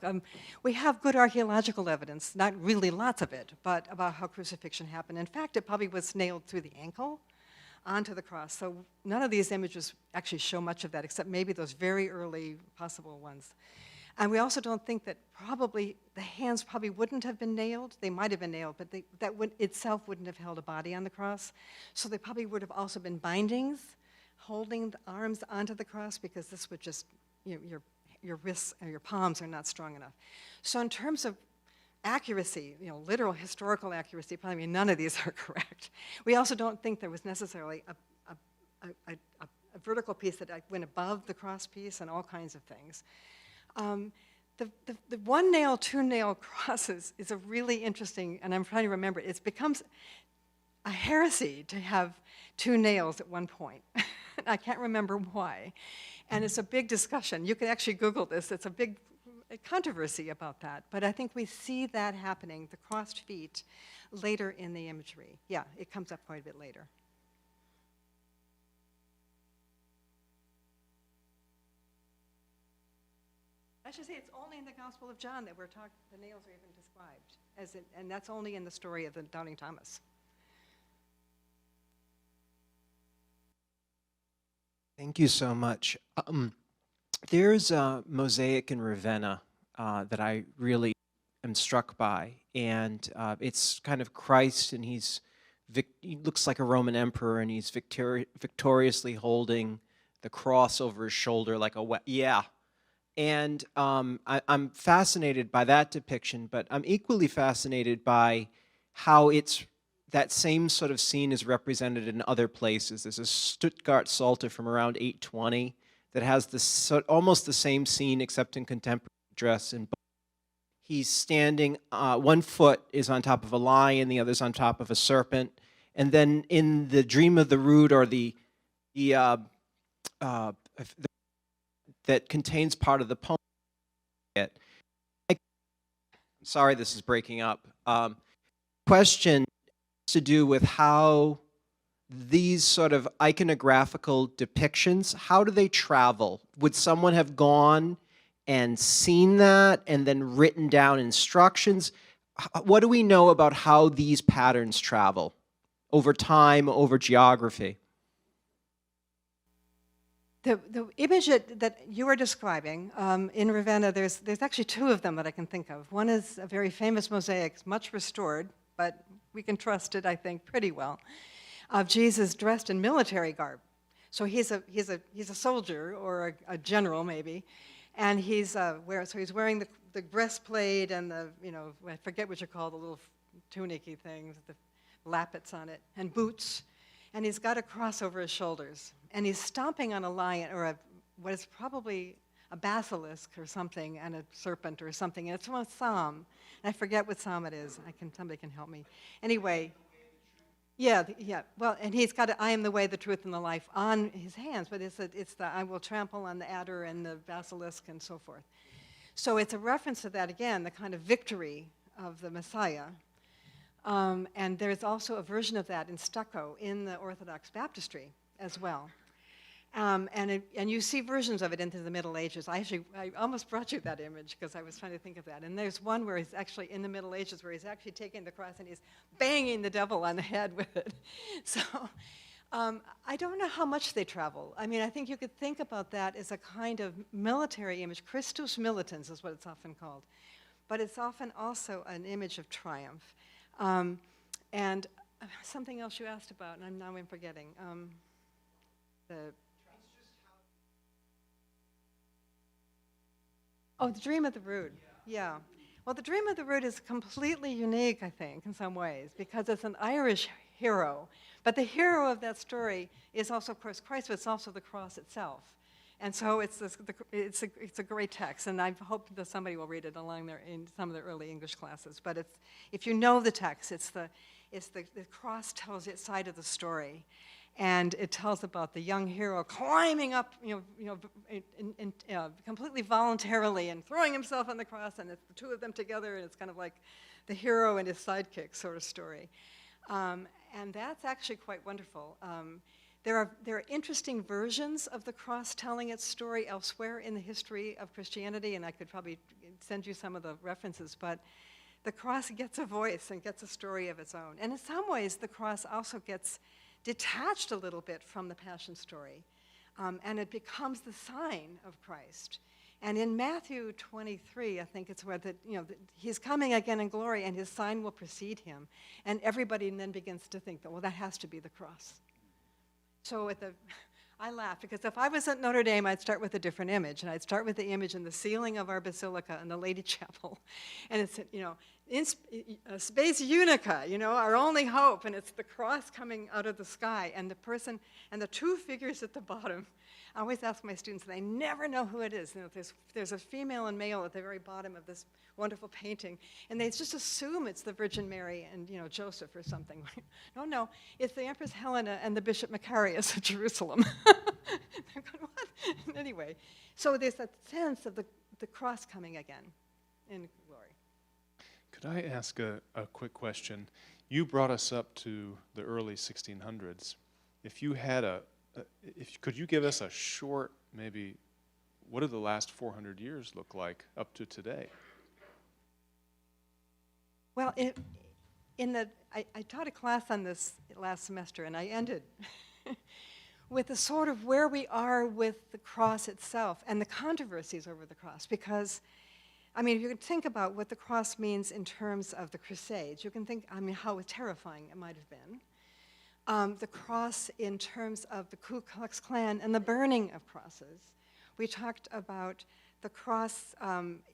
We have good archaeological evidence, not really lots of it, but about how crucifixion happened. In fact, it probably was nailed through the ankle onto the cross. So none of these images actually show much of that, except maybe those very early possible ones. And we also don't think that probably the hands probably wouldn't have been nailed. They might have been nailed, but itself wouldn't have held a body on the cross. So they probably would have also been bindings, holding the arms onto the cross, because this would just, your wrists or your palms are not strong enough. So in terms of accuracy, literal historical accuracy, probably none of these are correct. We also don't think there was necessarily a vertical piece that went above the cross piece and all kinds of things. The 1 nail, 2 nail crosses is a really interesting, and I'm trying to remember, it becomes a heresy to have 2 nails at one point. I can't remember why. And it's a big discussion. You can actually Google this. It's a big controversy about that. But I think we see that happening, the crossed feet, later in the imagery. Yeah, it comes up quite a bit later. I should say it's only in the Gospel of John that the nails are even described, and that's only in the story of the Doubting Thomas. Thank you so much. There's a mosaic in Ravenna that I really am struck by, and it's kind of Christ, and he looks like a Roman emperor, and he's victoriously holding the cross over his shoulder like yeah. And I'm fascinated by that depiction, but I'm equally fascinated by how that same sort of scene is represented in other places. There's a Stuttgart Psalter from around 820 that has almost the same scene except in contemporary dress. And he's standing, one foot is on top of a lion, the other's on top of a serpent. And then in the Dream of the Rood, or that contains part of the poem. Sorry, this is breaking up. Question has to do with how these sort of iconographical depictions, how do they travel? Would someone have gone and seen that and then written down instructions? What do we know about how these patterns travel over time, over geography? The image that you are describing in Ravenna, there's actually 2 of them that I can think of. One is a very famous mosaic, much restored, but we can trust it, I think, pretty well, of Jesus dressed in military garb. So he's a soldier, or a general maybe, and he's wearing the breastplate and I forget what you call the little tunicky things, the lappets on it, and boots. And he's got a cross over his shoulders, and he's stomping on a lion, or what is probably a basilisk or something, and a serpent or something. And it's from a psalm. And I forget what psalm it is. Somebody can help me. Anyway, yeah. Well, and he's got I am the way, the truth, and the life on his hands, but it's the I will trample on the adder and the basilisk and so forth. So it's a reference to that again, the kind of victory of the Messiah. And there's also a version of that in stucco in the Orthodox baptistry as well. And you see versions of it into the Middle Ages. I almost brought you that image because I was trying to think of that. And there's one where he's actually in the Middle Ages where he's actually taking the cross and he's banging the devil on the head with it. So I don't know how much they travel. I mean, I think you could think about that as a kind of military image. Christus militans is what it's often called. But it's often also an image of triumph. And something else you asked about, and now I'm forgetting. The Dream of the Rood. Yeah. Well, the Dream of the Rood is completely unique, I think, in some ways, because it's an Irish hero. But the hero of that story is also, of course, Christ, but it's also the cross itself. And so it's a great text, and I hope that somebody will read it along there in some of the early English classes. But if you know the text, the cross tells its side of the story, and it tells about the young hero climbing up, completely voluntarily and throwing himself on the cross, and it's the two of them together, and it's kind of like the hero and his sidekick sort of story. And that's actually quite wonderful. There are interesting versions of the cross telling its story elsewhere in the history of Christianity, and I could probably send you some of the references, but the cross gets a voice and gets a story of its own. And in some ways, the cross also gets detached a little bit from the Passion story, and it becomes the sign of Christ. And in Matthew 23, I think it's where he's coming again in glory, and his sign will precede him. And everybody then begins to think that, well, that has to be the cross. So I laugh, because if I was at Notre Dame, I'd start with a different image, and I'd start with the image in the ceiling of our basilica in the Lady Chapel, and it's, Spes Unica, our only hope, and it's the cross coming out of the sky, and the person, and the two figures at the bottom. I always ask my students, and I never know who it is. There's a female and male at the very bottom of this wonderful painting, and they just assume it's the Virgin Mary and Joseph or something. No, it's the Empress Helena and the Bishop Macarius of Jerusalem. They're going, what? Anyway, so there's that sense of the cross coming again in glory. Could I ask a quick question? You brought us up to the early 1600s. If you had could you give us a short, maybe, what do the last 400 years look like up to today? Well, I taught a class on this last semester, and I ended with the sort of where we are with the cross itself and the controversies over the cross. Because, if you can think about what the cross means in terms of the Crusades, you can think, how terrifying it might have been. The cross in terms of the Ku Klux Klan and the burning of crosses. We talked about the cross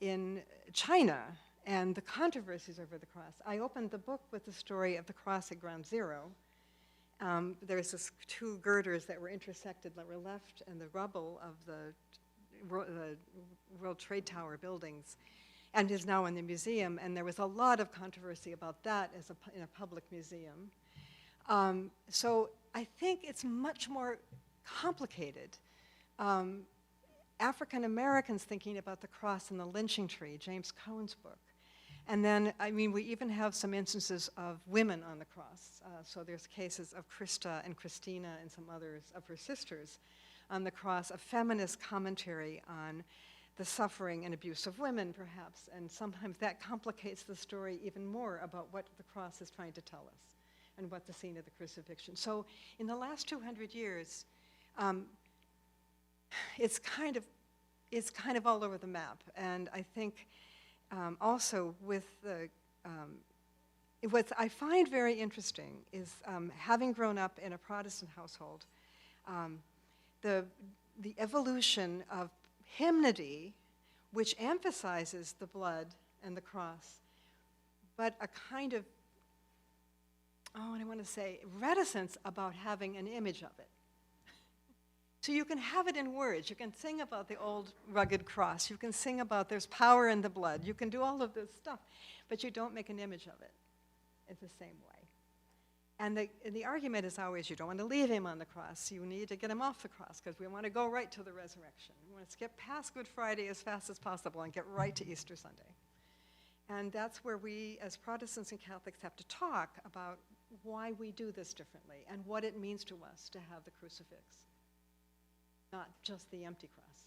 in China and the controversies over the cross. I opened the book with the story of the cross at Ground Zero. There's this two girders that were intersected that were left in the rubble of the World Trade Tower buildings, and is now in the museum, and there was a lot of controversy about that in a public museum. So I think it's much more complicated. African Americans thinking about the cross and the lynching tree, James Cone's book. And then, we even have some instances of women on the cross. So there's cases of Krista and Christina and some others of her sisters on the cross, a feminist commentary on the suffering and abuse of women, perhaps. And sometimes that complicates the story even more about what the cross is trying to tell us and what the scene of the crucifixion. So in the last 200 years, it's kind of all over the map. And I think also with what I find very interesting is having grown up in a Protestant household, the evolution of hymnody, which emphasizes the blood and the cross, but a kind of, reticence about having an image of it. So you can have it in words. You can sing about the old rugged cross. You can sing about there's power in the blood. You can do all of this stuff, but you don't make an image of it in the same way. And the argument is always, you don't want to leave him on the cross. You need to get him off the cross because we want to go right to the resurrection. We want to skip past Good Friday as fast as possible and get right to Easter Sunday. And that's where we, as Protestants and Catholics, have to talk about why we do this differently and what it means to us to have the crucifix, not just the empty cross.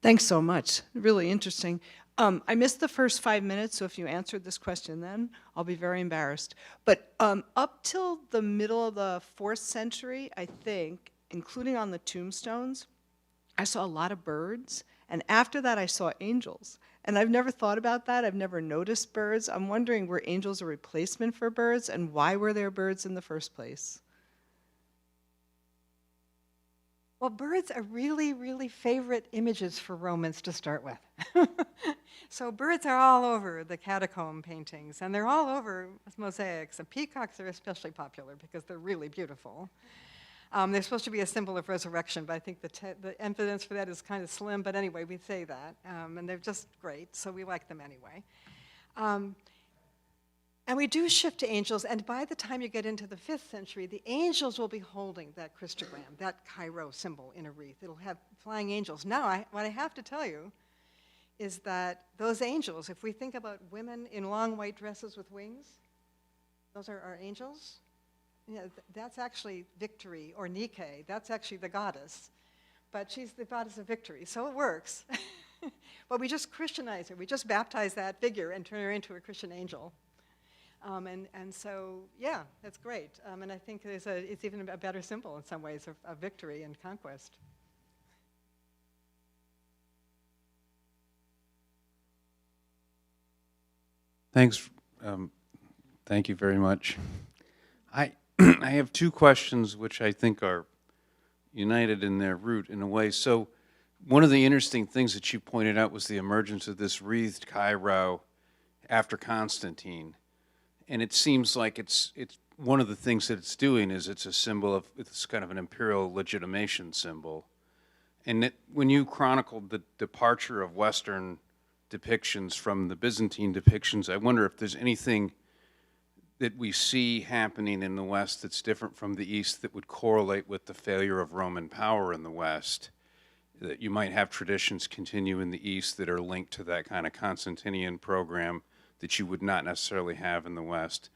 Thanks so much. Really interesting. I missed the first 5 minutes, so if you answered this question then, I'll be very embarrassed. But up till the middle of the 4th century, I think, including on the tombstones, I saw a lot of birds. And after that, I saw angels. And I've never thought about that. I've never noticed birds. I'm wondering, were angels a replacement for birds? And why were there birds in the first place? Well, birds are really, really favorite images for Romans to start with. So birds are all over the catacomb paintings, and they're all over mosaics. And peacocks are especially popular because they're really beautiful. They're supposed to be a symbol of resurrection, but I think the evidence for that is kind of slim. But anyway, we say that, and they're just great, so we like them anyway. And we do shift to angels, and by the time you get into the 5th century, the angels will be holding that Christogram, that Cairo symbol in a wreath. It'll have flying angels. Now, what I have to tell you is that those angels, if we think about women in long white dresses with wings, those are our angels. Yeah, that's actually Victory, or Nike. That's actually the goddess. But she's the goddess of victory, so it works. But we just Christianize her. We just baptize that figure and turn her into a Christian angel. And so, yeah, that's great. And I think it's even a better symbol in some ways of victory and conquest. Thanks. Thank you very much. I I have two questions which I think are united in their root in a way. So one of the interesting things that you pointed out was the emergence of this wreathed Cairo after Constantine. And it seems like it's one of the things that it's doing is it's a symbol of, it's kind of an imperial legitimation symbol. And when you chronicled the departure of Western depictions from the Byzantine depictions, I wonder if there's anything that we see happening in the West that's different from the East that would correlate with the failure of Roman power in the West, that you might have traditions continue in the East that are linked to that kind of Constantinian program that you would not necessarily have in the West.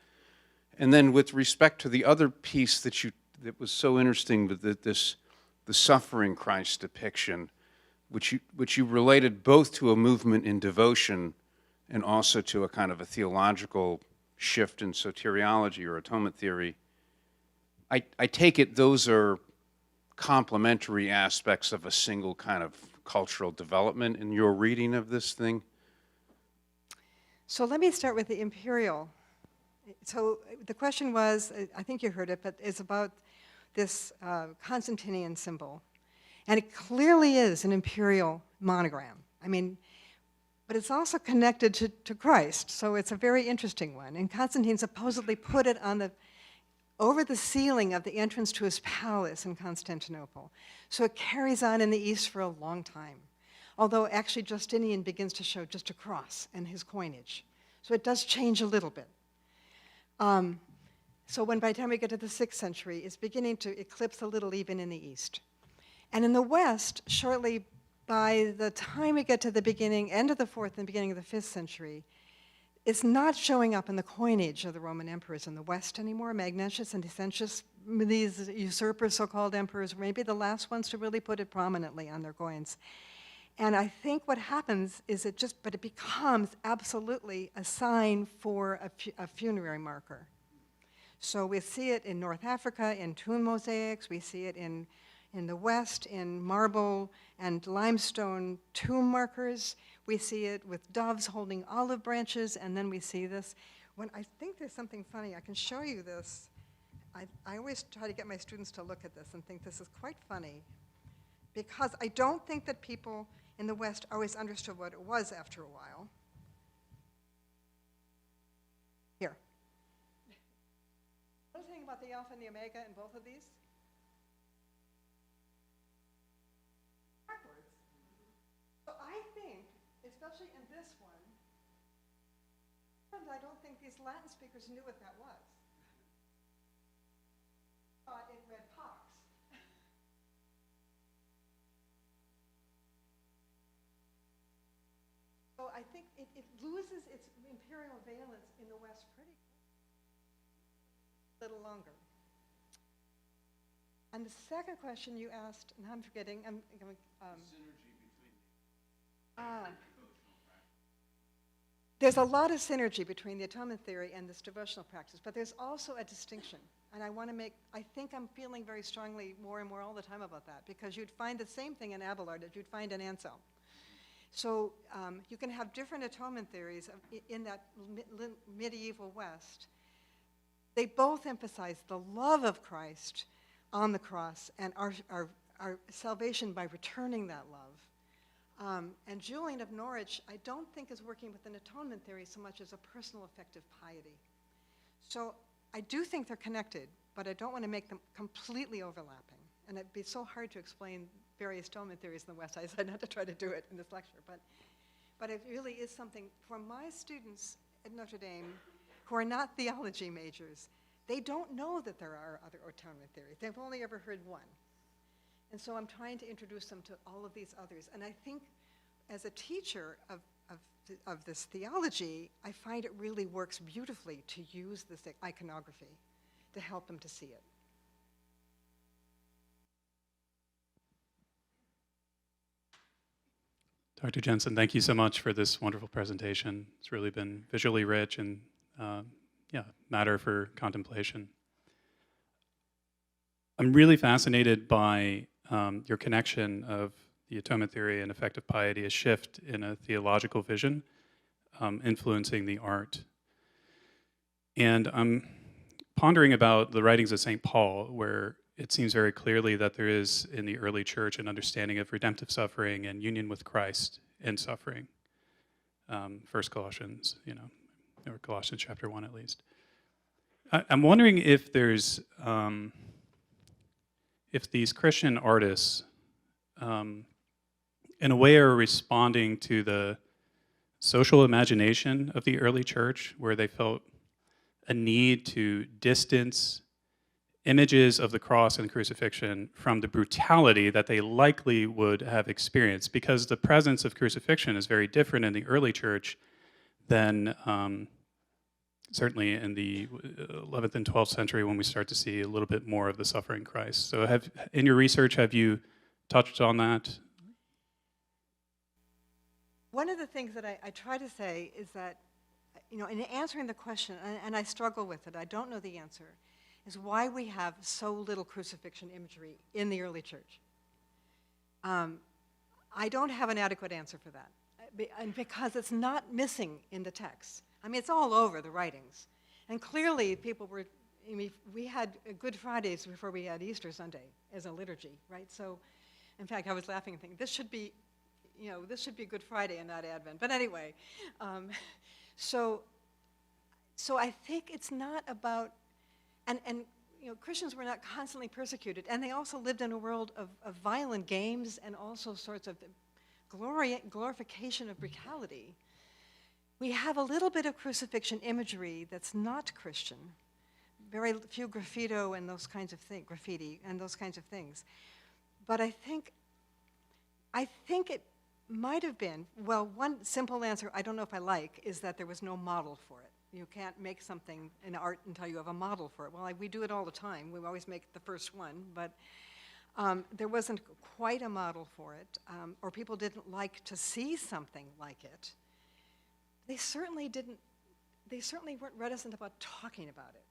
And then with respect to the other piece that was so interesting, the suffering Christ depiction, which you related both to a movement in devotion and also to a kind of a theological shift in soteriology or atonement theory. I take it those are complementary aspects of a single kind of cultural development in your reading of this thing? So let me start with the imperial. So the question was, I think you heard it, but it's about this Constantinian symbol. And it clearly is an imperial monogram. I mean, but it's also connected to Christ, so it's a very interesting one. And Constantine supposedly put it over the ceiling of the entrance to his palace in Constantinople. So it carries on in the East for a long time. Although actually Justinian begins to show just a cross and his coinage. So it does change a little bit. So by the time we get to the 6th century, it's beginning to eclipse a little even in the East. And in the West, shortly by the time we get to the end of the 4th and beginning of the 5th century, it's not showing up in the coinage of the Roman emperors in the West anymore. Magnentius and Decentius, these usurper so-called emperors, were maybe the last ones to really put it prominently on their coins. And I think what happens is it becomes absolutely a sign for a funerary marker. So we see it in North Africa in tomb mosaics. We see it in the West in marble and limestone tomb markers. We see it with doves holding olive branches, and then we see this. I think there's something funny. I can show you this. I always try to get my students to look at this and think this is quite funny, because I don't think that people in the West always understood what it was after a while. Here. What is the thing about the alpha and the omega in both of these? Backwards. So I think, especially in this one, I don't think these Latin speakers knew what that was. It read Pax. So I think it loses its imperial valence in the West pretty a little longer. And the second question you asked, and I'm forgetting, synergy between there's a lot of synergy between the atonement theory and this devotional practice, but there's also a distinction. And I think I'm feeling very strongly more and more all the time about that, because you'd find the same thing in Abelard that you'd find in Anselm. So you can have different atonement theories in that medieval West. They both emphasize the love of Christ on the cross and our our salvation by returning that love. And Julian of Norwich, I don't think is working with an atonement theory so much as a personal effective piety. So I do think they're connected, but I don't want to make them completely overlapping. And it'd be so hard to explain various atonement theories in the West. I decided not to try to do it in this lecture, but it really is something for my students at Notre Dame who are not theology majors. They don't know that there are other atonement theories. They've only ever heard one. And so I'm trying to introduce them to all of these others. And I think as a teacher of this theology, I find it really works beautifully to use this iconography to help them to see it. Dr. Jensen, thank you so much for this wonderful presentation. It's really been visually rich and matter for contemplation. I'm really fascinated by your connection of the atonement theory and effective piety, a shift in a theological vision influencing the art. And I'm pondering about the writings of St. Paul, where it seems very clearly that there is in the early church an understanding of redemptive suffering and union with Christ in suffering. First Colossians, or Colossians chapter 1 at least. I'm wondering if there's, if these Christian artists, in a way, are responding to the social imagination of the early church, where they felt a need to distance images of the cross and crucifixion from the brutality that they likely would have experienced, because the presence of crucifixion is very different in the early church than certainly in the 11th and 12th century, when we start to see a little bit more of the suffering Christ. So in your research, have you touched on that? One of the things that I try to say is that, in answering the question, and I struggle with it, I don't know the answer, is why we have so little crucifixion imagery in the early church. I don't have an adequate answer for that, and because it's not missing in the text. I mean, it's all over the writings. And clearly people were, we had Good Fridays before we had Easter Sunday as a liturgy, right? So, in fact, I was laughing and thinking, this should be Good Friday and not Advent. But anyway, so I think it's not about, and Christians were not constantly persecuted, and they also lived in a world of violent games and also sorts of glorification of brutality. We have a little bit of crucifixion imagery that's not Christian, very few graffiti and those kinds of things. But I think it might have been, well, one simple answer I don't know if I like is that there was no model for it. You can't make something in art until you have a model for it. Well, we do it all the time. We always make the first one, but there wasn't quite a model for it, or people didn't like to see something like it. They certainly weren't reticent about talking about it.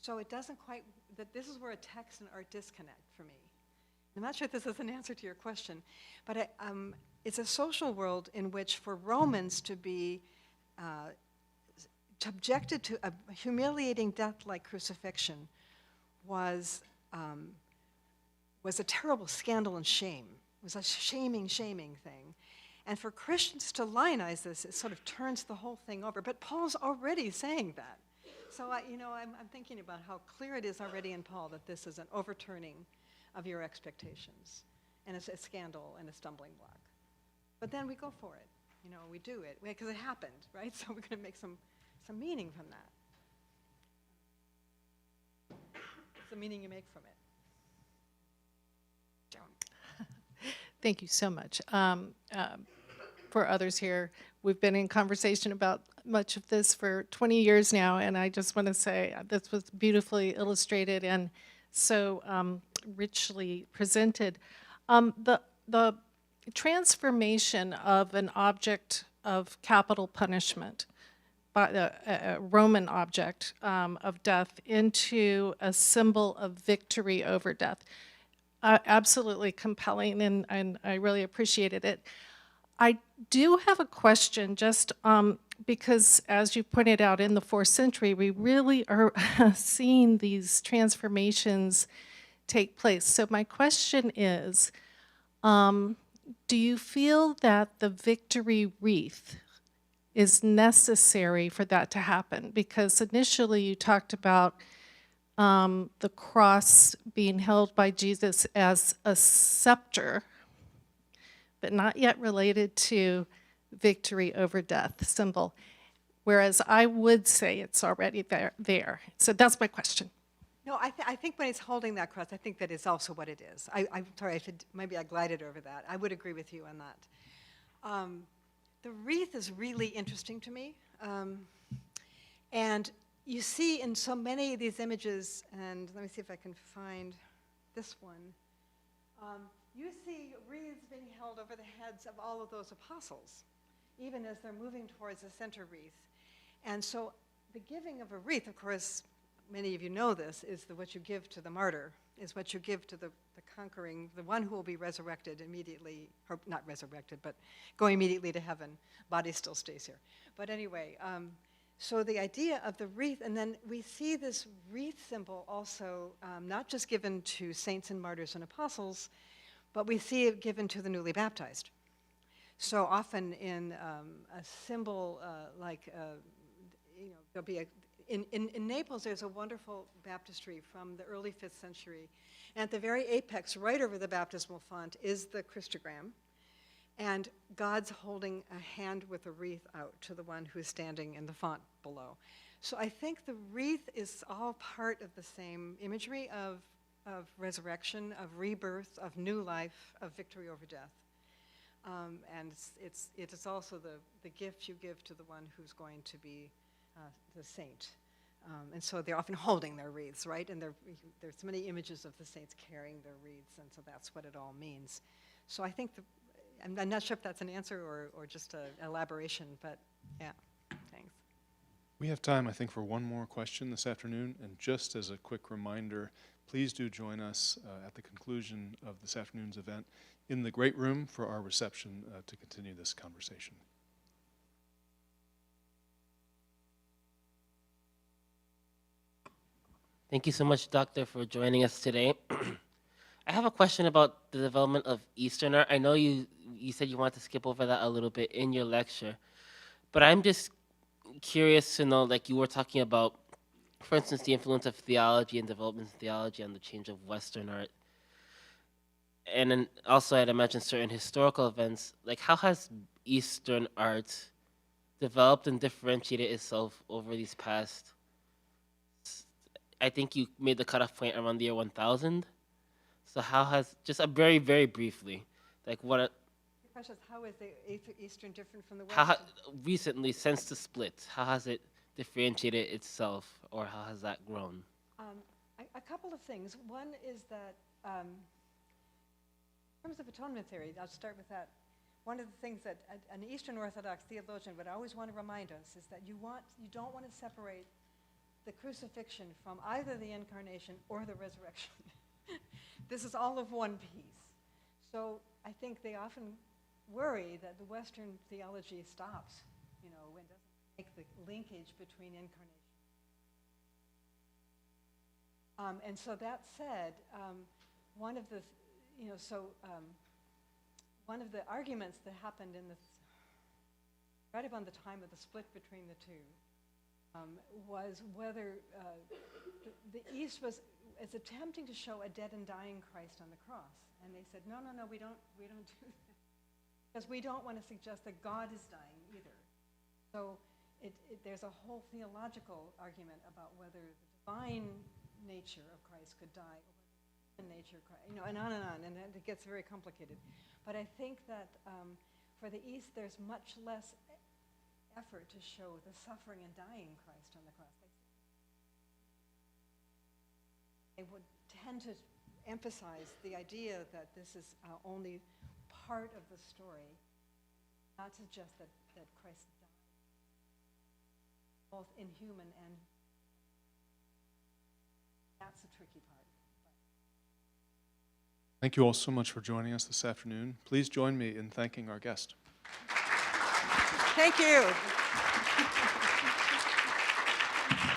So it doesn't quite, this is where a text and art disconnect for me. I'm not sure if this is an answer to your question, but it's a social world in which for Romans to be subjected to a humiliating death like crucifixion was a terrible scandal and shame. It was a shaming thing. And for Christians to lionize this, it sort of turns the whole thing over. But Paul's already saying that. So I'm thinking about how clear it is already in Paul that this is an overturning of your expectations. And it's a scandal and a stumbling block. But then we go for it. We do it, because it happened, right? So we're going to make some meaning from that. What's the meaning you make from it? Joan. Thank you so much. For others here, we've been in conversation about much of this for 20 years now, and I just want to say this was beautifully illustrated and so richly presented. The transformation of an object of capital punishment, by a Roman object of death, into a symbol of victory over death. Absolutely compelling, and I really appreciated it. I do have a question, just because, as you pointed out, in the 4th century, we really are seeing these transformations take place. So my question is, do you feel that the victory wreath is necessary for that to happen? Because initially you talked about the cross being held by Jesus as a scepter, but not yet related to victory over death symbol, whereas I would say it's already there. So that's my question. No, I think when he's holding that cross, I think that is also what it is. I'm sorry, maybe I glided over that. I would agree with you on that. The wreath is really interesting to me. And you see in so many of these images, and let me see if I can find this one, you see wreaths being held over the heads of all of those apostles, even as they're moving towards the center wreath. And so the giving of a wreath, of course, many of you know this, is what you give to the martyr, is what you give to the conquering, the one who will be resurrected immediately, or not resurrected, but going immediately to heaven. Body still stays here. But anyway, so the idea of the wreath, and then we see this wreath symbol also not just given to saints and martyrs and apostles, but we see it given to the newly baptized. So often in a symbol there'll be in Naples, there's a wonderful baptistry from the early 5th century. And at the very apex, right over the baptismal font, is the Christogram. And God's holding a hand with a wreath out to the one who is standing in the font below. So I think the wreath is all part of the same imagery of resurrection, of rebirth, of new life, of victory over death. And it is also the gift you give to the one who's going to be the saint. And so they're often holding their wreaths, right? And there's many images of the saints carrying their wreaths, and so that's what it all means. So I think I'm not sure if that's an answer or just an elaboration, but yeah, thanks. We have time, I think, for one more question this afternoon. And just as a quick reminder, please do join us at the conclusion of this afternoon's event in the great room for our reception to continue this conversation. Thank you so much, Doctor, for joining us today. I have a question about the development of Eastern art. I know you said you wanted to skip over that a little bit in your lecture, but I'm just curious to know, like you were talking about, for instance, the influence of theology and development in theology on the change of Western art. And then also I'd imagine certain historical events, like how has Eastern art developed and differentiated itself over these past, I think you made the cutoff point around the year 1000. So how has, just a very, very briefly, like what, The question is, how is the Eastern different from the West? how, recently, since the split, how has it differentiated itself, or how has that grown? A couple of things. One is that in terms of atonement theory, I'll start with that. One of the things that an Eastern Orthodox theologian would always want to remind us is that you don't want to separate the crucifixion from either the incarnation or the resurrection. This is all of one piece. So I think they often worry that the Western theology stops, and doesn't make the linkage between incarnation. And so that said, one of the arguments that happened right about the time of the split between the two was whether the East was attempting to show a dead and dying Christ on the cross, and they said, no, we don't do that, because we don't want to suggest that God is dying either. So there's a whole theological argument about whether the divine nature of Christ could die, or whether the human nature, and on, and it gets very complicated. But I think that for the East, there's much less effort to show the suffering and dying Christ on the cross. They would tend to emphasize the idea that this is only part of the story, not suggest that Christ died, both in human and that's the tricky part. Thank you all so much for joining us this afternoon. Please join me in thanking our guest. Thank you.